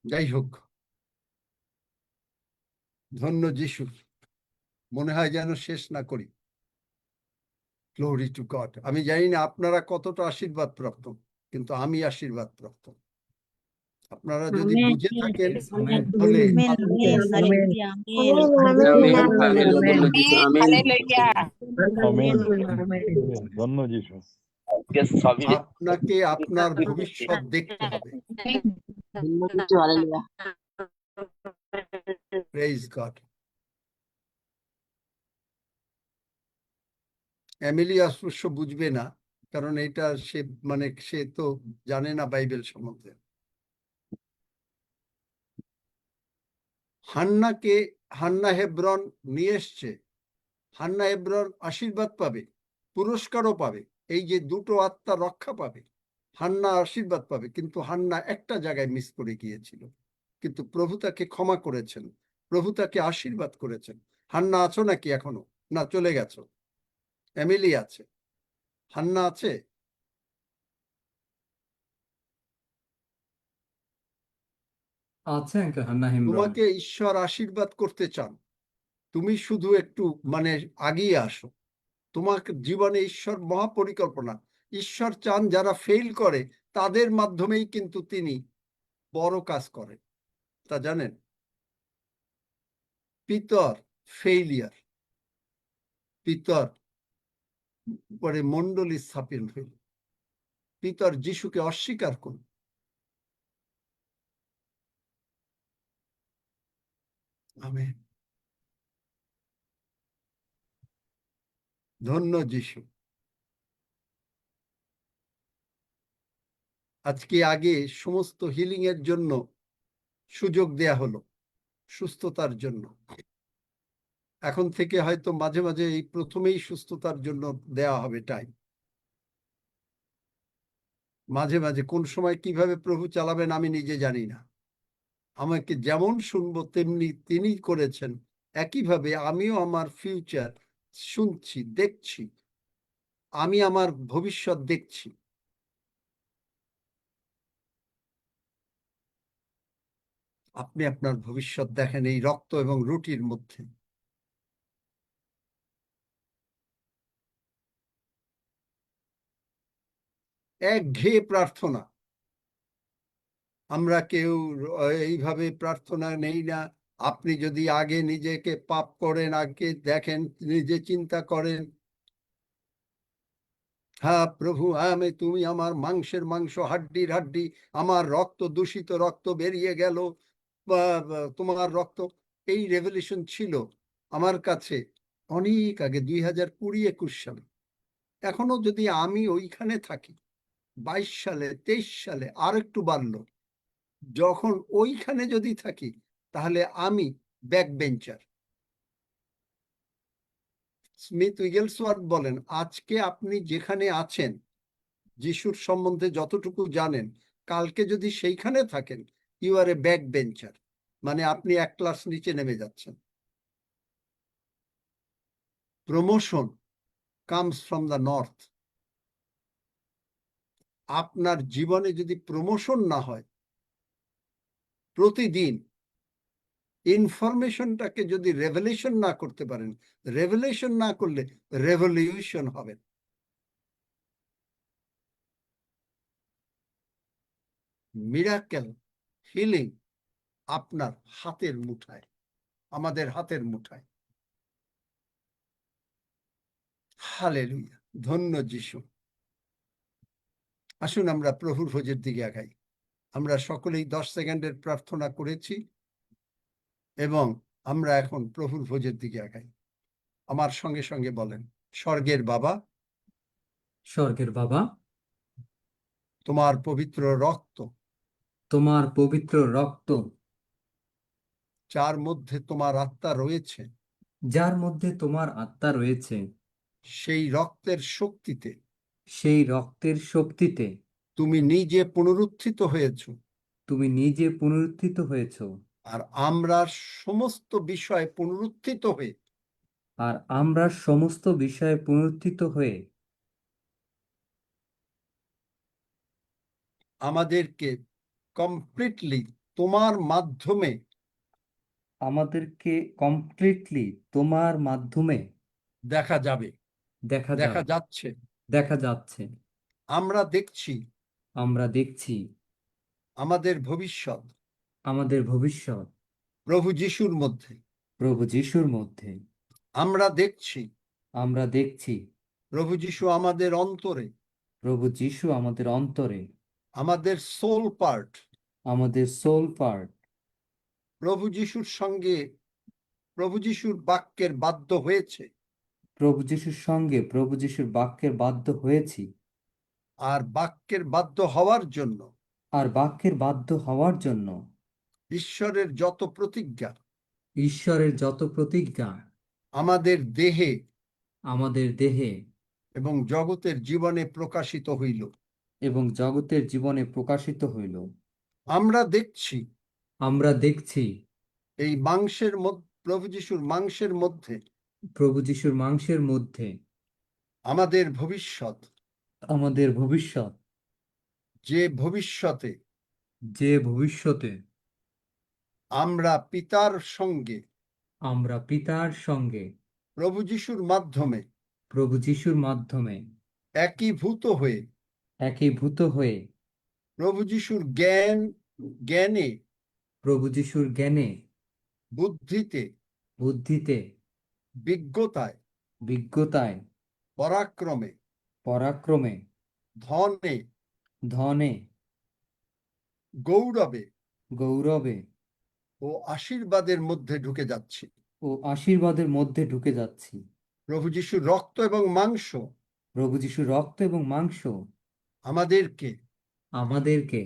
যাই হোক, ধন্য যিশু। মনে হয় যেন শেষ না করি। Glory two god. আমি জানি না আপনারা কতটা আশীর্বাদ প্রাপ্ত, কিন্তু আমি আশীর্বাদ প্রাপ্ত। আপনারা যদি
আমেন।
বুঝে থাকেন
আমেন।
তাহলে
আমেন, আমেন, হালেলুয়া, আমেন।
ধন্য যিশু।
আপনাকে আপনার ভবিষ্যৎ দেখতে হবে। Praise god. এমিলি অবশ্য বুঝবে না, কারণ এটা সে মানে সে তো জানে না বাইবেল সম্বন্ধে। হান্না হেব্রন নিয়ে এসছে। হান্না হেব্রন আশীর্বাদ পাবে, পুরস্কারও পাবে। এই যে দুটো আত্মা রক্ষা পাবে, হান্না আশীর্বাদ পাবে, কিন্তু হান্না একটা জায়গায় মিস করে গিয়েছিল। কিন্তু প্রভু তাকে ক্ষমা করেছেন, প্রভু তাকে আশীর্বাদ করেছেন। হান্না আছো নাকি এখনো? না, চলে গেছো। এমিলি আছে, হান্না আছে?
আছে আঙ্কেল হান্না হেমব্রম।
তোমাকে ঈশ্বর আশীর্বাদ করতে চান, তুমি শুধু একটু মানে আগিয়ে আসো। তোমার জীবনে ঈশ্বর মহাপরিকল্পনা। ঈশ্বর চান যারা ফেল করে তাদের মাধ্যমেই কিন্তু তিনি বড় কাজ করেন, তা জানেন? পিতর ফেইলিয়ার, পিতর পরে মণ্ডলী স্থাপন হইল। পিতর যিশুকে অস্বীকার করল। আমেন। ধন্য যিশু। আজকে আগে সমস্ত হিলিং এর জন্য সুযোগ দেয়া হলো, সুস্থতার জন্য। এখন থেকে হয়তো মাঝে মাঝে এই প্রথমেই সুস্থতার জন্য দেয়া হবে টাইম। মাঝে মাঝে কোন সময় কিভাবে প্রভু চালাবেন আমি নিজে জানি না। আমাকে যেমন শুনবো তেমনি তিনি করেছেন, একইভাবে আমিও আমার ফিউচার শুনছি, দেখছি। আমি আমার ভবিষ্যৎ দেখছি। আপনি আপনার ভবিষ্যৎ দেখেন এই রক্ত এবং রুটির মধ্যে। একঘেয়ে প্রার্থনা। আমরা কেউ এইভাবে প্রার্থনা নেই না। আপনি যদি আগে নিজেকে পাপ করেন, আগে দেখেন, নিজে চিন্তা করেন, হ্যাঁ প্রভু, তুমি আমার মাংসের মাংস, হাড্ডির হাড্ডি, আমার রক্ত, দূষিত রক্ত বেরিয়ে গেল, তোমার রক্ত। এই রেভলিউশন ছিল আমার কাছে অনেক আগে, 2020-21 সালে। এখনো যদি আমি ওইখানে থাকি, 22 সালে, 23 সালে আর একটু বাড়লো, যখন ওইখানে যদি থাকি, তাহলে আমি ব্যাক বেঞ্চার। স্মিথ উইগেলসওয়ার্থ বলেন, আজকে আপনি যেখানে আছেন, যিশুর সম্বন্ধে যতটুকু জানেন, কালকে যদি সেইখানে থাকেন, you are a back bencher, মানে আপনি এক ক্লাস নিচে নেমে যাচ্ছেন। Promotion comes from the north. আপনার জীবনে যদি প্রমোশন না হয়, প্রতিদিন ইনফরমেশনটাকে যদি রেভেলেশন না করতে পারেন, রেভেলেশন না করলে রেভলিউশন হবে। মিরাকেল, হিলিং আপনার হাতের মুঠায়, আমাদের হাতের মুঠায়। হালেলুয়া, ধন্য যিশু। আসুন আমরা প্রভুর ভোজের দিকে আগাই। আমরা সকলেই 10 সেকেন্ডের প্রার্থনা করেছি এবং আমরা এখন প্রভুর ভোজের দিকে আগাই। আমার সঙ্গে সঙ্গে বলেন, স্বর্গের বাবা,
স্বর্গের বাবা,
তোমার পবিত্র রক্ত,
তোমার পবিত্র রক্ত,
যার মধ্যে তোমার আত্মা রয়েছে,
যার মধ্যে তোমার আত্মা রয়েছে,
সেই রক্তের শক্তিতে
সেই রক্তের শক্তিতে
তুমি নিজে পুনরুত্থিত হয়েছ।
তুমি নিজে পুনরুত্থিত হয়েছ।
আর আমরা সমস্ত বিষয়ে পুনরুত্থিত হয়ে,
আর আমরা সমস্ত বিষয়ে পুনরুত্থিত হয়ে
আমাদেরকে কমপ্লিটলি তোমার মাধ্যমে
আমাদেরকে কমপ্লিটলি তোমার মাধ্যমে
দেখা যাবে,
দেখা
দেখা
যাবে,
যাচ্ছে।
দেখা যাচ্ছে।
আমরা দেখছি
আমরা দেখছি
আমাদের ভবিষ্যৎ
আমাদের ভবিষ্যৎ
প্রভু যিশুর মধ্যে।
প্রভু যিশুর মধ্যে।
আমরা দেখছি
আমরা দেখছি
প্রভু যিশু আমাদের অন্তরে,
প্রভু যিশু আমাদের অন্তরে,
আমাদের সোল পার্ট।
আমাদের সোল পার্ট।
প্রভু যিশুর সঙ্গে, প্রভু যিশুর বাক্যের বাধ্য হয়েছে,
প্রভু যিশুর সঙ্গে প্রভু যিশুর বাক্যের বাধ্য হয়েছি।
আর বাক্যের বাধ্য হওয়ার জন্য,
আর বাক্যের বাধ্য হওয়ার জন্য
ঈশ্বরের যত প্রতিজ্ঞা
ঈশ্বরের যত প্রতিজ্ঞা
আমাদের দেহে
আমাদের দেহে
এবং জগতের জীবনে প্রকাশিত হইল।
এবং জগতের জীবনে প্রকাশিত হইল।
আমরা দেখছি
আমরা দেখছি
এই মাংসের মধ্যে, প্রভু যিশুর মাংসের মধ্যে
প্রভু যিশুর মাংসের মধ্যে
আমাদের ভবিষ্যৎ,
আমাদের ভবিষ্যৎ,
যে ভবিষ্যতে
যে ভবিষ্যতে
আমরা পিতার সঙ্গে
আমরা পিতার সঙ্গে
প্রভু যিশুর মাধ্যমে
প্রভু যিশুর মাধ্যমে
একীভূত হয়ে,
একীভূত হয়ে
প্রভু যিশুর জ্ঞানে,
প্রভু যিশুর জ্ঞানে,
বুদ্ধিতে,
বুদ্ধিতে,
বিজ্ঞতায়,
বিজ্ঞতায়,
পরাক্রমে,
পরাক্রমে,
ধনে,
ধনে,
গৌরবে
গৌরবে
ও আশীর্বাদের মধ্যে ঢুকে যাচ্ছি।
ও আশীর্বাদের মধ্যে ঢুকে যাচ্ছি।
প্রভু যিশুর রক্ত এবং মাংস
প্রভু যিশুর রক্ত এবং মাংস
আমাদেরকে
আমাদেরকে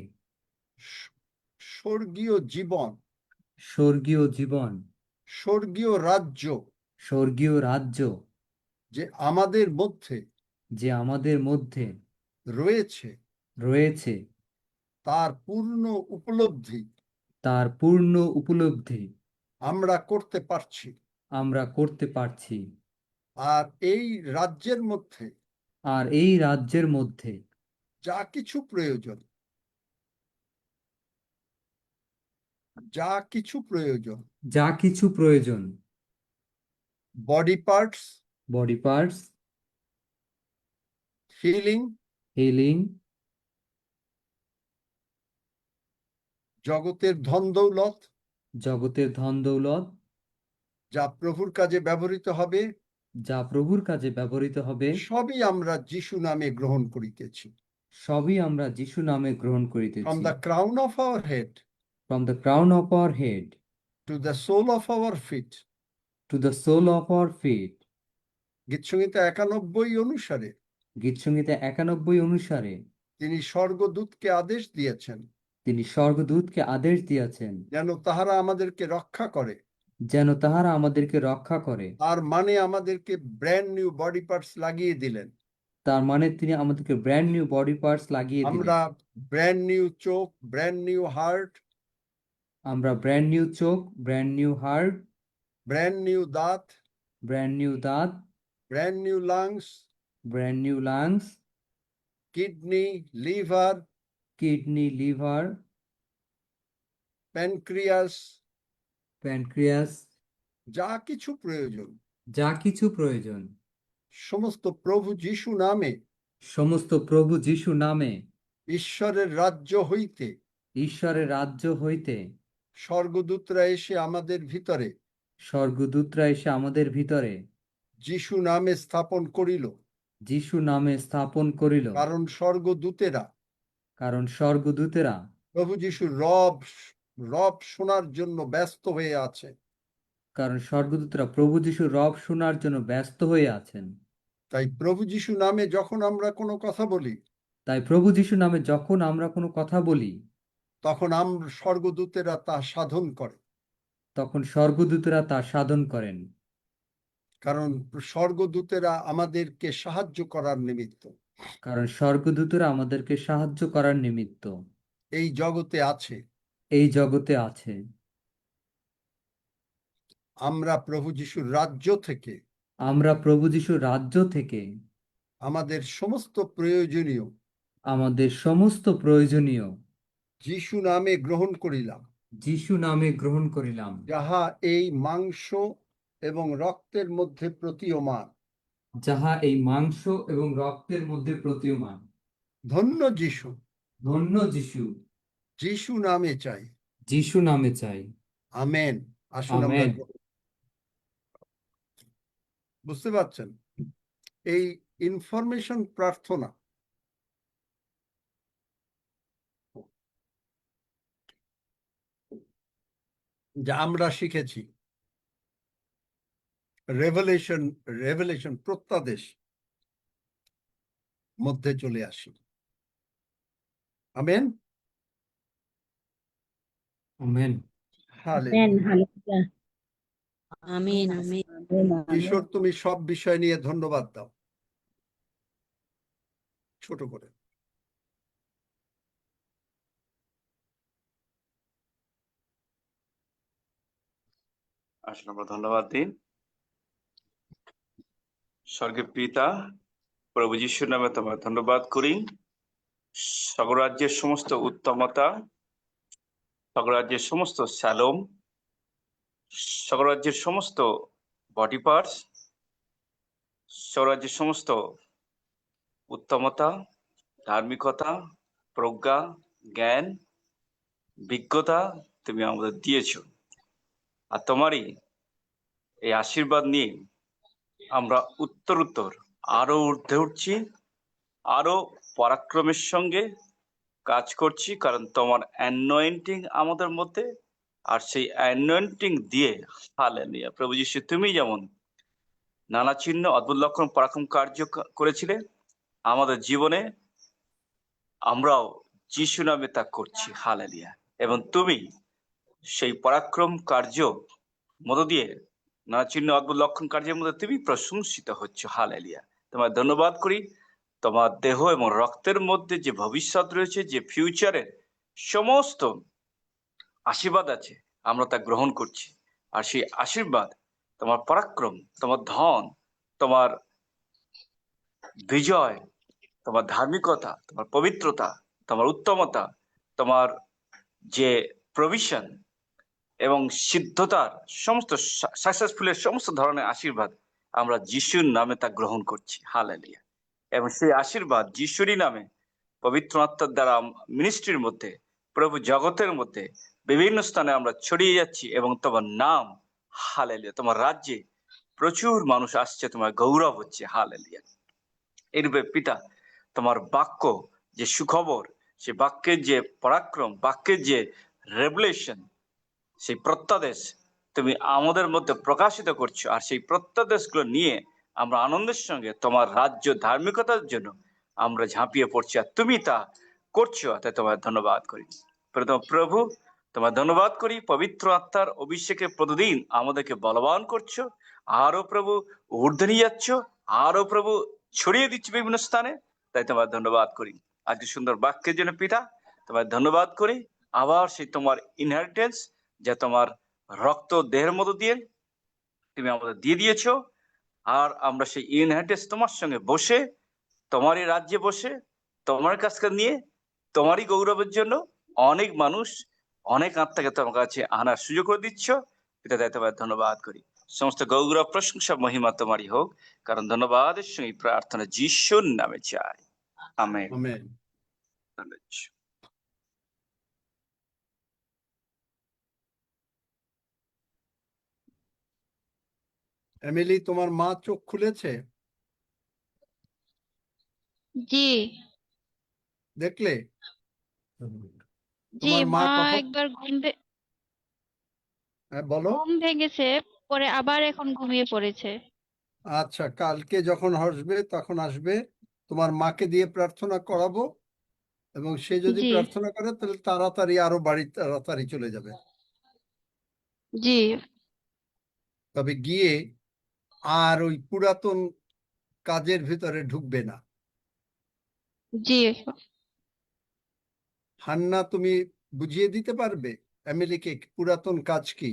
স্বর্গীয় জীবন,
স্বর্গীয় জীবন,
স্বর্গীয় রাজ্য,
স্বর্গীয় রাজ্য
যে আমাদের মধ্যে
যে আমাদের মধ্যে
রয়েছে,
রয়েছে
তার পূর্ণ উপলব্ধি
তার পূর্ণ উপলব্ধি
আমরা করতে পারছি।
আমরা করতে পারছি।
আর এই রাজ্যের মধ্যে
আর এই রাজ্যের মধ্যে
যা কিছু প্রয়োজন, যা কিছু প্রয়োজন,
যা কিছু প্রয়োজন,
body parts,
body parts,
healing,
healing,
জগতের ধন দৌলত
জগতের ধন দৌলত
যা প্রভুর কাজে ব্যবহৃত হবে,
যা প্রভুর কাজে ব্যবহৃত হবে,
সবই আমরা যিশু নামে গ্রহণ করিতেছি।
সবই আমরা যিশু নামে গ্রহণ
From
করিতেছি।
the crown of our head
From the crown of our head
to the sole of our feet.
to the sole of our feet.
গীতসংহিতা 91 অনুসারে
গীতসংহিতা 91 অনুসারে
তিনি স্বর্গদূতকে আদেশ দিয়েছেন
তিনি স্বর্গদূতকে আদেশ দিয়েছেন
যেন তাহারা আমাদেরকে রক্ষা করে।
যেন তাহারা আমাদেরকে রক্ষা করে।
তার মানে আমাদেরকে ব্র্যান্ড নিউ বডি পার্টস লাগিয়ে দিলেন।
তার মানে তিনি আমাদেরকে ব্র্যান্ড নিউ বডি পার্টস লাগিয়ে দিলেন।
আমরা ব্র্যান্ড নিউ চোখ, ব্র্যান্ড নিউ হার্ট,
আমরা ব্র্যান্ড নিউ চোখ, brand new heart,
brand new দাঁত,
ব্র্যান্ড নিউ দাঁত,
brand new lungs,
brand new lungs,
kidney, liver,
kidney, liver,
pancreas,
pancreas,
যা কিছু প্রয়োজন
যা কিছু প্রয়োজন
সমস্ত প্রভু যিশু নামে,
সমস্ত প্রভু যিশু নামে,
ঈশ্বরের রাজ্য হইতে
ঈশ্বরের রাজ্য হইতে
স্বর্গদূতরা এসে আমাদের ভিতরে
স্বর্গদূতরা এসে আমাদের ভিতরে
যিশু নামে স্থাপন করিল।
যিশু নামে স্থাপন করিল।
কারণ স্বর্গদূতেরা
কারণ স্বর্গদূতেরা
প্রভু যিশুর রব রব শোনার জন্য ব্যস্ত হয়ে আছে।
কারণ স্বর্গদূতরা প্রভু যিশুর রব শোনার জন্য ব্যস্ত হয়ে আছেন।
তাই প্রভু যিশু নামে যখন আমরা কোনো কথা বলি,
তাই প্রভু যিশু নামে যখন আমরা কোনো কথা বলি,
তখন আমরা স্বর্গদূতেরা তা সাধন করে।
তখন স্বর্গদূতেরা তা সাধন করেন।
কারণ স্বর্গদূতেরা আমাদেরকে সাহায্য করার নিমিত্ত
কারণ স্বর্গদূতেরা আমাদেরকে সাহায্য করার নিমিত্ত
এই জগতে আছে।
এই জগতে আছে।
আমরা প্রভু যিশুর রাজ্য থেকে
আমরা প্রভু যিশুর রাজ্য থেকে
আমাদের সমস্ত প্রয়োজনীয়
আমাদের সমস্ত প্রয়োজনীয়
যিশু নামে গ্রহণ করিলাম,
যিশু নামে গ্রহণ করিলাম,
যাহা এই মাংস এবং রক্তের মধ্যে প্রতীয়মান।
যাহা এই মাংস এবং রক্তের মধ্যে প্রতীয়মান।
ধন্য যিশু,
ধন্য যিশু,
যিশু নামে চাই।
যিশু নামে চাই।
আমেন। আসুন আমরা
আমেন।
বুঝতে পারছেন, এই ইনফরমেশন প্রার্থনা যা আমরা শিখেছি, রেভেলেশন প্রত্যাদেশ মধ্যে চলে আসি। আমেন।
আমেন।
হালেলুয়া।
আমিন আমিন
ঈশ্বর, তুমি সব বিষয় নিয়ে ধন্যবাদ দাও। ছোট করে
আসলে আমরা ধন্যবাদ দিন। স্বর্গের পিতা প্রভু যিশুর নামে তোমার ধন্যবাদ করি। স্বর্গরাজ্যের সমস্ত উত্তমতা, স্বর্গরাজ্যের সমস্ত শালোম, স্বর্গরাজ্যের সমস্ত বডি পার্টস, স্বর্গরাজ্যের সমস্ত উত্তমতা, ধার্মিকতা, প্রজ্ঞা, জ্ঞান, বিজ্ঞতা তুমি আমাদের দিয়েছো। আর তোমারই এই আশীর্বাদ নিয়ে আমরা উত্তর আরো ঊর্ধ্বে উঠছি, আরো পরাক্রমের সঙ্গে কাজ করছি, কারণ তোমার অ্যানোয়েন্টিং আমাদের মধ্যে। আর সেই অ্যানোয়েন্টিং দিয়ে হালেলুয়া প্রভু যিশু, তুমি যেমন নানা চিহ্ন, অদ্ভুত লক্ষণ, পরাক্রম কার্য করেছিলে আমাদের জীবনে, আমরাও যিশু নামে তা করছি। হালেলুয়া। এবং তুমি সেই পরাক্রম কার্য মধ্য দিয়ে, নানা চিহ্ন, অদ্ভুত লক্ষণ কার্যের মধ্যে তুমি প্রশংসিত হচ্ছ। হালেলুয়া। তোমার ধন্যবাদ করি। তোমার দেহ এবং রক্তের মধ্যে যে ভবিষ্যৎ রয়েছে, যে ফিউচারের সমস্ত আশীর্বাদ আছে, আমরা তা গ্রহণ করছি। আর সেই আশীর্বাদ, তোমার পরাক্রম, তোমার ধন, তোমার বিজয়, তোমার ধার্মিকতা, তোমার পবিত্রতা, তোমার উত্তমতা, তোমার যে প্রভিশন এবং সিদ্ধতার সমস্ত সাকসেসফুলের সমস্ত ধরনের আশীর্বাদ আমরা যিশুর নামে তা গ্রহণ করছি। হালেলুয়া। এবং সেই আশীর্বাদ যিশুরই নামে পবিত্র আত্মার দ্বারা মিনিস্ট্রির মধ্যে প্রভু জগতের মধ্যে বিভিন্ন স্থানে আমরা ছড়িয়ে যাচ্ছি এবং তোমার নাম, হালেলুয়া, তোমার রাজ্যে প্রচুর মানুষ আসছে, তোমার গৌরব হচ্ছে, হালেলুয়া। এরূপে পিতা, তোমার বাক্য যে সুখবর, সে বাক্যের যে পরাক্রম, বাক্যের যে রেভুলেশন, সেই প্রত্যাদেশ তুমি আমাদের মধ্যে প্রকাশিত করছো, আর সেই প্রত্যাদেশগুলো নিয়ে আমরা আনন্দের সঙ্গে তোমার রাজ্য ধার্মিকতার জন্য আমরা ঝাঁপিয়ে পড়ছি, আর তুমি তা করছো, তাই তোমার ধন্যবাদ করি। প্রভু, তোমার ধন্যবাদ করি, পবিত্র আত্মার অভিষেকে প্রতিদিন আমাদেরকে বলবান করছো, আরো প্রভু ঊর্ধ্বে নিয়ে যাচ্ছ, আরো প্রভু ছড়িয়ে দিচ্ছ বিভিন্ন স্থানে, তাই তোমার ধন্যবাদ করি। আজকে সুন্দর বাক্যের জন্য পিতা তোমার ধন্যবাদ করি। আবার সেই তোমার ইনহেরিটেন্স, যা তোমার রক্ত দেহের মতো দিয়ে তুমি আমাদের দিয়ে দিয়েছো, আর আমরা সেই ইনহেরিটেন্স তোমার সঙ্গে বসে, তোমারই রাজ্যে বসে, তোমার কাছে নিয়ে, তোমারই গৌরবের জন্য অনেক মানুষ, অনেক আত্মাকে তোমার কাছে আনার সুযোগ করে দিচ্ছ, এটা তাই তোমার ধন্যবাদ করি। সমস্ত গৌরব, প্রশংসা, মহিমা তোমারই হোক, কারণ ধন্যবাদের সঙ্গে প্রার্থনা যিশুর নামে চাই, আমেন।
আমেন। এমিলি, তোমার মা চোখ খুলেছে?
জি,
দেখলে?
জি,
তোমার মা
মা
কথা,
একবার
হ্যাঁ, বলো।
ঘুম ভেঙেছে, পরে আবার এখন ঘুমিয়ে পড়েছে।
আচ্ছা, কালকে যখন আসবে তখন আসবে, তোমার মাকে দিয়ে প্রার্থনা করাবো, এবং সে যদি
জি,
প্রার্থনা করে তাহলে তাড়াতাড়ি আরো বাড়ি তাড়াতাড়ি চলে যাবে।
জি,
তবে গিয়ে আর ওই পুরাতন কাজের ভিতরে ঢুকবে না।
জি।
হান্না, তুমি বুঝিয়ে দিতে পারবে এমিলিকে পুরাতন কাজ কি?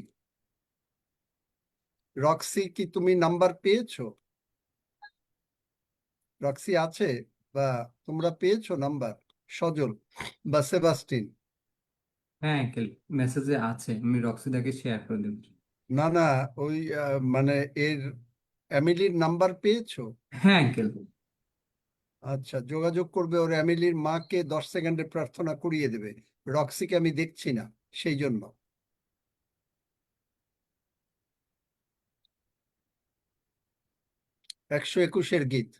রক্সি, কি তুমি নাম্বার পেয়েছো? রক্সি আছে, বা তোমরা পেয়েছো নাম্বার? সজল বা সেবাস্টিন?
হ্যাঁ আঙ্কেল, মেসেজে আছে, আমি রক্সিদাকে শেয়ার করে দেব।
না না, ওই মানে এর এমিলির নাম্বার পেয়েছো?
হ্যাঁ আঙ্কেল।
আচ্ছা, যোগাযোগ করবে, ওর এমিলির মাকে 10 সেকেন্ডে প্রার্থনা করিয়ে দেবে। রক্সিকে আমি দেখছি না, সেই জন্য। একশো 21-এর গীত।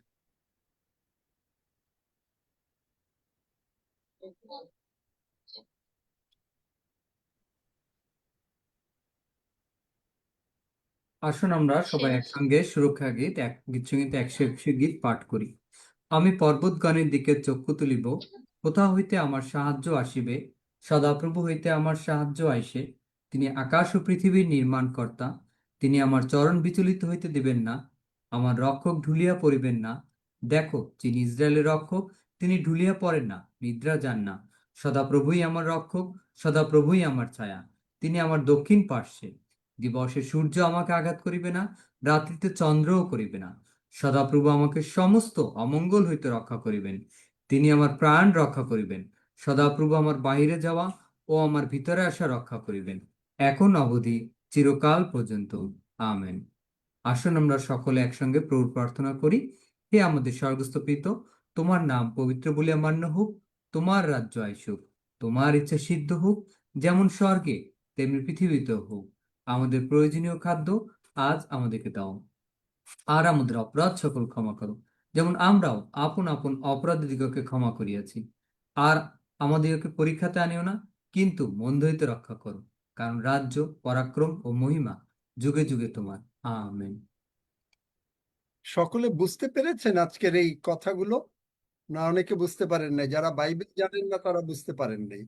আসুন আমরা সবাই একসঙ্গে সুরক্ষা গীত, এক গীত সঙ্গীত 121 গীত পাঠ করি। আমি পর্বতগণের দিকে চক্ষু তুলিব, কোথা হইতে আমার সাহায্য আসিবে? সদাপ্রভু হইতে আমার সাহায্য আইসে। তিনি আকাশ ও পৃথিবীর নির্মাণকর্তা। তিনি আমার চরণ বিচলিত হইতে দিবেন না, আমার রক্ষক ঢুলিয়া পড়িবেন না। দেখো, যিনি ইসরায়েলের রক্ষক, তিনি ঢুলিয়া পড়েন না, নিদ্রা যান না। সদাপ্রভুই আমার রক্ষক, সদাপ্রভুই আমার ছায়া। তিনি আমার দক্ষিণ পার্শ্বে। দিবসে সূর্য আমাকে আঘাত করিবে না, রাত্রিতে চন্দ্রও করিবে না। সদাপ্রভু আমাকে সমস্ত অমঙ্গল হইতে রক্ষা করিবেন। তিনি আমার প্রাণ রক্ষা করিবেন। সদাপ্রভু আমার বাহিরে যাওয়া ও আমার ভিতরে আসা রক্ষা করিবেন, এখন অবধি চিরকাল পর্যন্ত। আমেন। আসুন আমরা সকলে একসঙ্গে প্রভুর প্রার্থনা করি। হে আমাদের স্বর্গস্থ পিতা, তোমার নাম পবিত্র বলিয়া মান্য হোক, তোমার রাজ্য আইসুক, তোমার ইচ্ছা সিদ্ধ হোক, যেমন স্বর্গে তেমনি পৃথিবীতেও হোক। আমাদের প্রয়োজনীয় খাদ্য আজ আমাদেরকে দাও, আর আমাদের অপরাধ সকল ক্ষমা করো, যেমন আমরাও আপন আপন অপরাধীদিগকে ক্ষমা করিয়াছি। আর আমাদেরকে পরীক্ষাতে আনিও না, কিন্তু মন্দ হইতে রক্ষা করো, কারণ রাজ্য, পরাক্রম ও মহিমা যুগে যুগে তোমার। আমেন।
সকলে বুঝতে পেরেছেন আজকের এই কথাগুলো? না অনেকে বুঝতে পারেন নাই? যারা বাইবেল জানেন না তারা বুঝতে পারেন নাই?